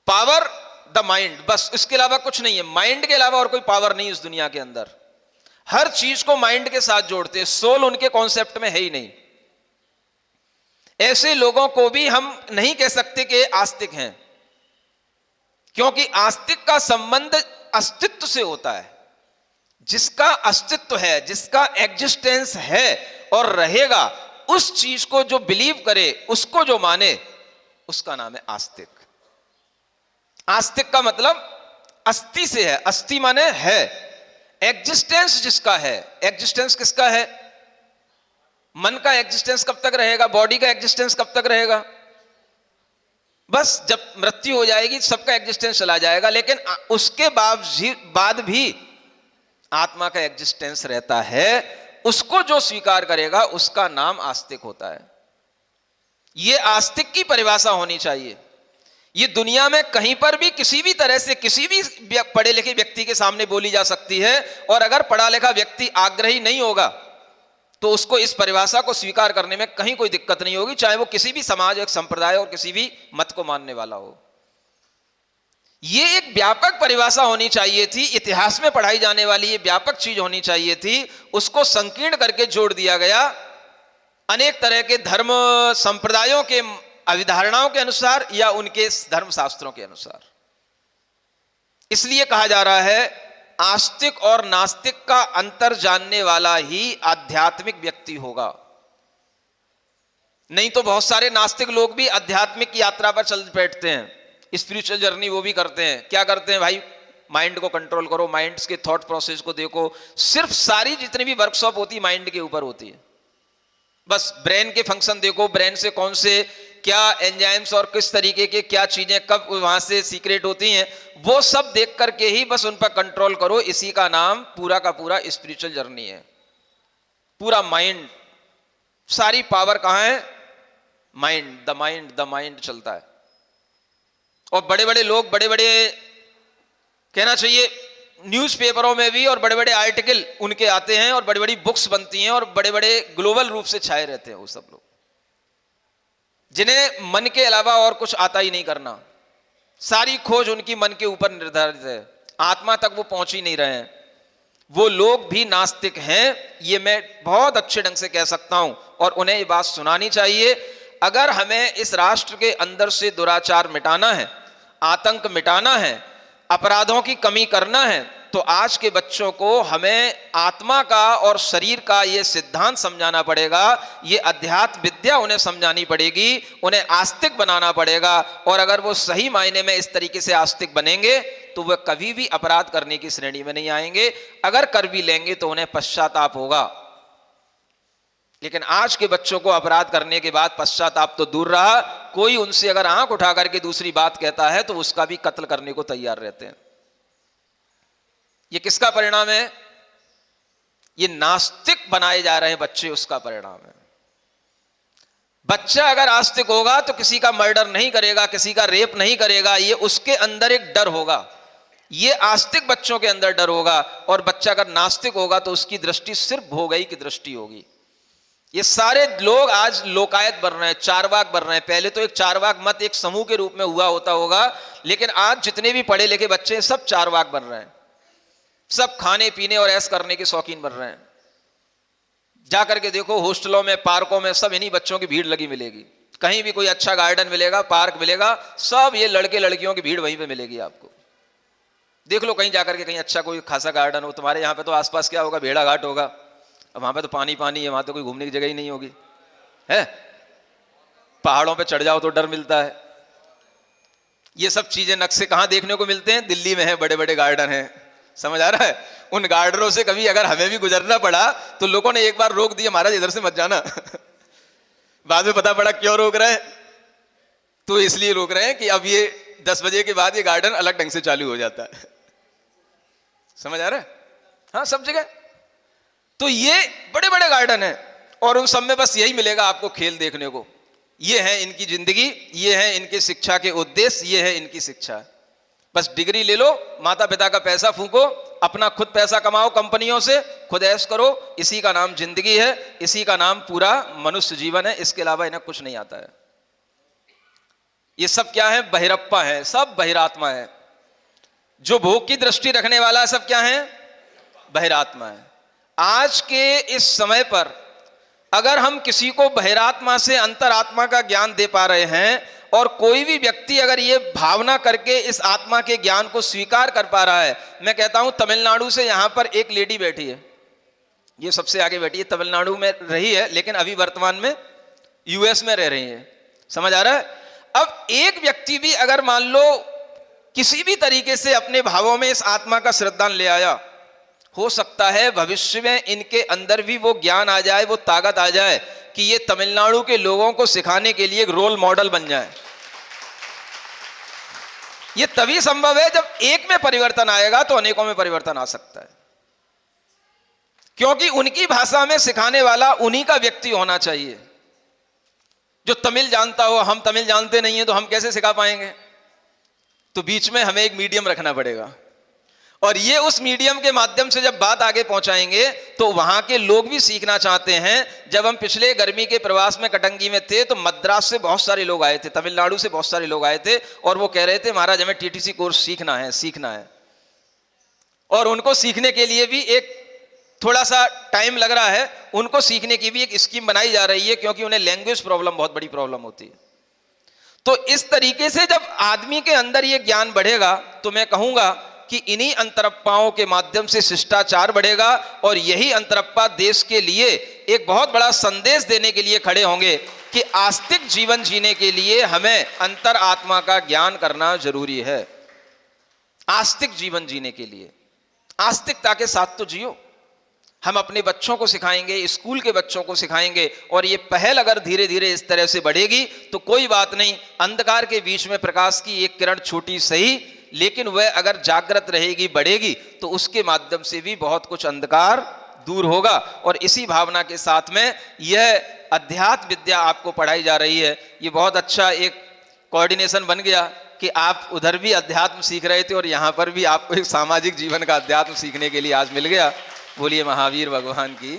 A: पावर द माइंड, बस इसके अलावा कुछ नहीं है। माइंड के अलावा और कोई पावर नहीं इस दुनिया के अंदर। हर चीज को माइंड के साथ जोड़ते हैं, सोल उनके कॉन्सेप्ट में है ही नहीं। ऐसे लोगों को भी हम नहीं कह सकते कि आस्तिक हैं, क्योंकि आस्तिक का संबंध अस्तित्व से होता है। जिसका अस्तित्व है, जिसका एग्जिस्टेंस है और रहेगा, उस चीज को जो बिलीव करे, उसको जो माने, उसका नाम है आस्तिक। आस्तिक का मतलब अस्थि से है, अस्थि माने है, एग्जिस्टेंस जिसका है। एग्जिस्टेंस किसका है? मन का एग्जिस्टेंस कब तक रहेगा? बॉडी का एग्जिस्टेंस कब तक रहेगा? बस जब मृत्यु हो जाएगी सबका एग्जिस्टेंस चला जाएगा, लेकिन उसके बाद भी आत्मा का एग्जिस्टेंस रहता है। उसको जो स्वीकार करेगा उसका नाम आस्तिक होता है। यह आस्तिक की परिभाषा होनी चाहिए। ये दुनिया में कहीं पर भी किसी भी तरह से किसी भी पढ़े लिखे व्यक्ति के सामने बोली जा सकती है, और अगर पढ़ा लिखा व्यक्ति आग्रही नहीं होगा तो उसको इस परिभाषा को स्वीकार करने में कहीं कोई दिक्कत नहीं होगी, चाहे वो किसी भी समाज, एक संप्रदाय और किसी भी मत को मानने वाला हो। ये एक व्यापक परिभाषा होनी चाहिए थी, इतिहास में पढ़ाई जाने वाली ये व्यापक चीज होनी चाहिए थी। उसको संकीर्ण करके जोड़ दिया गया अनेक तरह के धर्म संप्रदायों के अविधारणाओं के अनुसार या उनके धर्म शास्त्रों के अनुसार। इसलिए कहा जा रहा है आस्तिक और नास्तिक का अंतर जानने वाला ही आध्यात्मिक व्यक्ति होगा। नहीं तो बहुत सारे नास्तिक लोग भी आध्यात्मिक यात्रा पर चल बैठते हैं, स्पिरिचुअल जर्नी वो भी करते हैं। क्या करते हैं भाई? माइंड को कंट्रोल करो, माइंड के थॉट प्रोसेस को देखो। सिर्फ सारी जितनी भी वर्कशॉप होती है माइंड के ऊपर होती है। बस ब्रेन के फंक्शन देखो, ब्रेन से कौन से क्या एंजाइम्स और किस तरीके के क्या चीजें कब वहां से सीक्रेट होती हैं, वो सब देख करके ही बस उन पर कंट्रोल करो। इसी का नाम पूरा का पूरा स्पिरिचुअल जर्नी है। पूरा माइंड, सारी पावर कहां है? माइंड, द माइंड चलता है। और बड़े बड़े लोग, बड़े बड़े कहना चाहिए न्यूज़पेपरों में भी, और बड़े बड़े आर्टिकल उनके आते हैं और बड़ी बड़ी बुक्स बनती हैं और बड़े बड़े ग्लोबल रूप से छाए रहते हैं वो सब लोग, जिन्हें मन के अलावा और कुछ आता ही नहीं करना। सारी खोज उनकी मन के ऊपर निर्धारित है, आत्मा तक वो पहुंच ही नहीं रहे हैं। वो लोग भी नास्तिक हैं, ये मैं बहुत अच्छे ढंग से कह सकता हूं, और उन्हें ये बात सुनानी चाहिए। अगर हमें इस राष्ट्र के अंदर से दुराचार मिटाना है, आतंक मिटाना है, अपराधों की कमी करना है, तो आज के बच्चों को हमें आत्मा का और शरीर का ये सिद्धांत समझाना पड़ेगा। ये अध्यात्म विद्या उन्हें समझानी पड़ेगी, उन्हें आस्तिक बनाना पड़ेगा। और अगर वो सही मायने में इस तरीके से आस्तिक बनेंगे तो वह कभी भी अपराध करने की श्रेणी में नहीं आएंगे। अगर कर भी लेंगे तो उन्हें पश्चाताप होगा। लेकिन आज के बच्चों को अपराध करने के बाद पश्चाताप तो दूर रहा, कोई उनसे अगर आंख उठा करके दूसरी बात कहता है तो उसका भी कत्ल करने को तैयार रहते हैं। ये किसका परिणाम है? ये नास्तिक बनाए जा रहे हैं बच्चे, उसका परिणाम है। बच्चा अगर आस्तिक होगा तो किसी का मर्डर नहीं करेगा, किसी का रेप नहीं करेगा। ये उसके अंदर एक डर होगा, ये आस्तिक बच्चों के अंदर डर होगा। और बच्चा अगर नास्तिक होगा तो उसकी दृष्टि सिर्फ भोगई की दृष्टि होगी। ये सारे लोग आज लोकायत बन रहे हैं, चारवाक बन रहे हैं। पहले तो एक चारवाक मत एक समूह के रूप में हुआ होता होगा, लेकिन आज जितने भी पढ़े लिखे बच्चे हैं सब चारवाक बन रहे हैं। सब खाने पीने और ऐश करने के शौकीन बन रहे हैं। जाकर के देखो हॉस्टलों में, पार्कों में, सब इन्हीं बच्चों की भीड़ लगी मिलेगी। कहीं भी कोई अच्छा गार्डन मिलेगा, पार्क मिलेगा, सब ये लड़के लड़कियों की भीड़ वहीं पे मिलेगी आपको। देख लो कहीं जाकर के, कहीं अच्छा कोई खासा गार्डन हो। तुम्हारे यहाँ पे तो आसपास क्या होगा? भेड़ा घाट होगा। अब वहां पे तो पानी पानी है, वहां तो कोई घूमने की जगह ही नहीं होगी, है? पहाड़ों पे चढ़ जाओ तो डर मिलता है। ये सब चीजें नक्शे कहां देखने को मिलते हैं? दिल्ली में है, बड़े बड़े गार्डन हैं। समझ आ रहा है? उन गार्डनों से कभी अगर हमें भी गुजरना पड़ा तो लोगों ने एक बार रोक दिया, महाराज इधर से मत जाना। बाद में पता पड़ा क्यों रोक रहे हैं, तो इसलिए रोक रहे हैं कि अब ये 10 बजे के बाद ये गार्डन अलग ढंग से चालू हो जाता है। समझ आ रहा है? हाँ, सब जगह। तो ये बड़े बड़े गार्डन हैं और उन सब में बस यही मिलेगा आपको खेल देखने को। ये है इनकी जिंदगी, ये है इनकी शिक्षा के उद्देश्य, ये है इनकी शिक्षा। बस डिग्री ले लो, माता पिता का पैसा फूंको, अपना खुद पैसा कमाओ कंपनियों से, खुद ऐश करो, इसी का नाम जिंदगी है, इसी का नाम पूरा मनुष्य जीवन है। इसके अलावा इन्हें कुछ नहीं आता है। ये सब क्या है? बहिरप्पा है, सब बहिरात्मा है। जो भोग की दृष्टि रखने वाला है सब क्या है? बहिरात्मा है। आज के इस समय पर अगर हम किसी को बहिरात्मा से अंतरात्मा का ज्ञान दे पा रहे हैं, और कोई भी व्यक्ति अगर ये भावना करके इस आत्मा के ज्ञान को स्वीकार कर पा रहा है, मैं कहता हूं तमिलनाडु से यहां पर एक लेडी बैठी है, ये सबसे आगे बैठी है, तमिलनाडु में रही है लेकिन अभी वर्तमान में यूएस में रह रही है। समझ आ रहा है? अब एक व्यक्ति भी अगर मान लो किसी भी तरीके से अपने भावों में इस आत्मा का श्रद्धान ले आया, हो सकता है भविष्य में इनके अंदर भी वो ज्ञान आ जाए, वो ताकत आ जाए कि ये तमिलनाडु के लोगों को सिखाने के लिए एक रोल मॉडल बन जाए। ये तभी संभव है जब एक में परिवर्तन आएगा तो अनेकों में परिवर्तन आ सकता है, क्योंकि उनकी भाषा में सिखाने वाला उन्हीं का व्यक्ति होना चाहिए जो तमिल जानता हो। हम तमिल जानते नहीं है तो हम कैसे सिखा पाएंगे? तो बीच में हमें एक मीडियम रखना पड़ेगा, और ये उस मीडियम के माध्यम से जब बात आगे पहुंचाएंगे तो वहां के लोग भी सीखना चाहते हैं। जब हम पिछले गर्मी के प्रवास में कटंगी में थे तो मद्रास से बहुत सारे लोग आए थे, तमिलनाडु से बहुत सारे लोग आए थे, और वो कह रहे थे महाराज हमें टीटीसी कोर्स सीखना है। और उनको सीखने के लिए भी एक थोड़ा सा टाइम लग रहा है, उनको सीखने की भी एक स्कीम बनाई जा रही है, क्योंकि उन्हें लैंग्वेज प्रॉब्लम बहुत बड़ी प्रॉब्लम होती है। तो इस तरीके से जब आदमी के अंदर ये ज्ञान बढ़ेगा तो मैं कहूंगा कि इन्हीं अंतरप्पाओं के माध्यम से शिष्टाचार बढ़ेगा, और यही अंतरप्पा देश के लिए एक बहुत बड़ा संदेश देने के लिए खड़े होंगे कि आस्तिक जीवन जीने के लिए हमें अंतर आत्मा का ज्ञान करना जरूरी है। आस्तिक जीवन जीने के लिए आस्तिकता के साथ तो जियो। हम अपने बच्चों को सिखाएंगे, स्कूल के बच्चों को सिखाएंगे, और ये पहल अगर धीरे धीरे इस तरह से बढ़ेगी तो कोई बात नहीं, अंधकार के बीच में प्रकाश की एक किरण छोटी सही, लेकिन वह अगर जागृत रहेगी, बढ़ेगी, तो उसके माध्यम से भी बहुत कुछ अंधकार दूर होगा। और इसी भावना के साथ में यह अध्यात्म विद्या आपको पढ़ाई जा रही है। ये बहुत अच्छा एक कोऑर्डिनेशन बन गया कि आप उधर भी अध्यात्म सीख रहे थे और यहाँ पर भी आपको एक सामाजिक जीवन का अध्यात्म सीखने के लिए आज मिल गया। बोलिए महावीर भगवान की।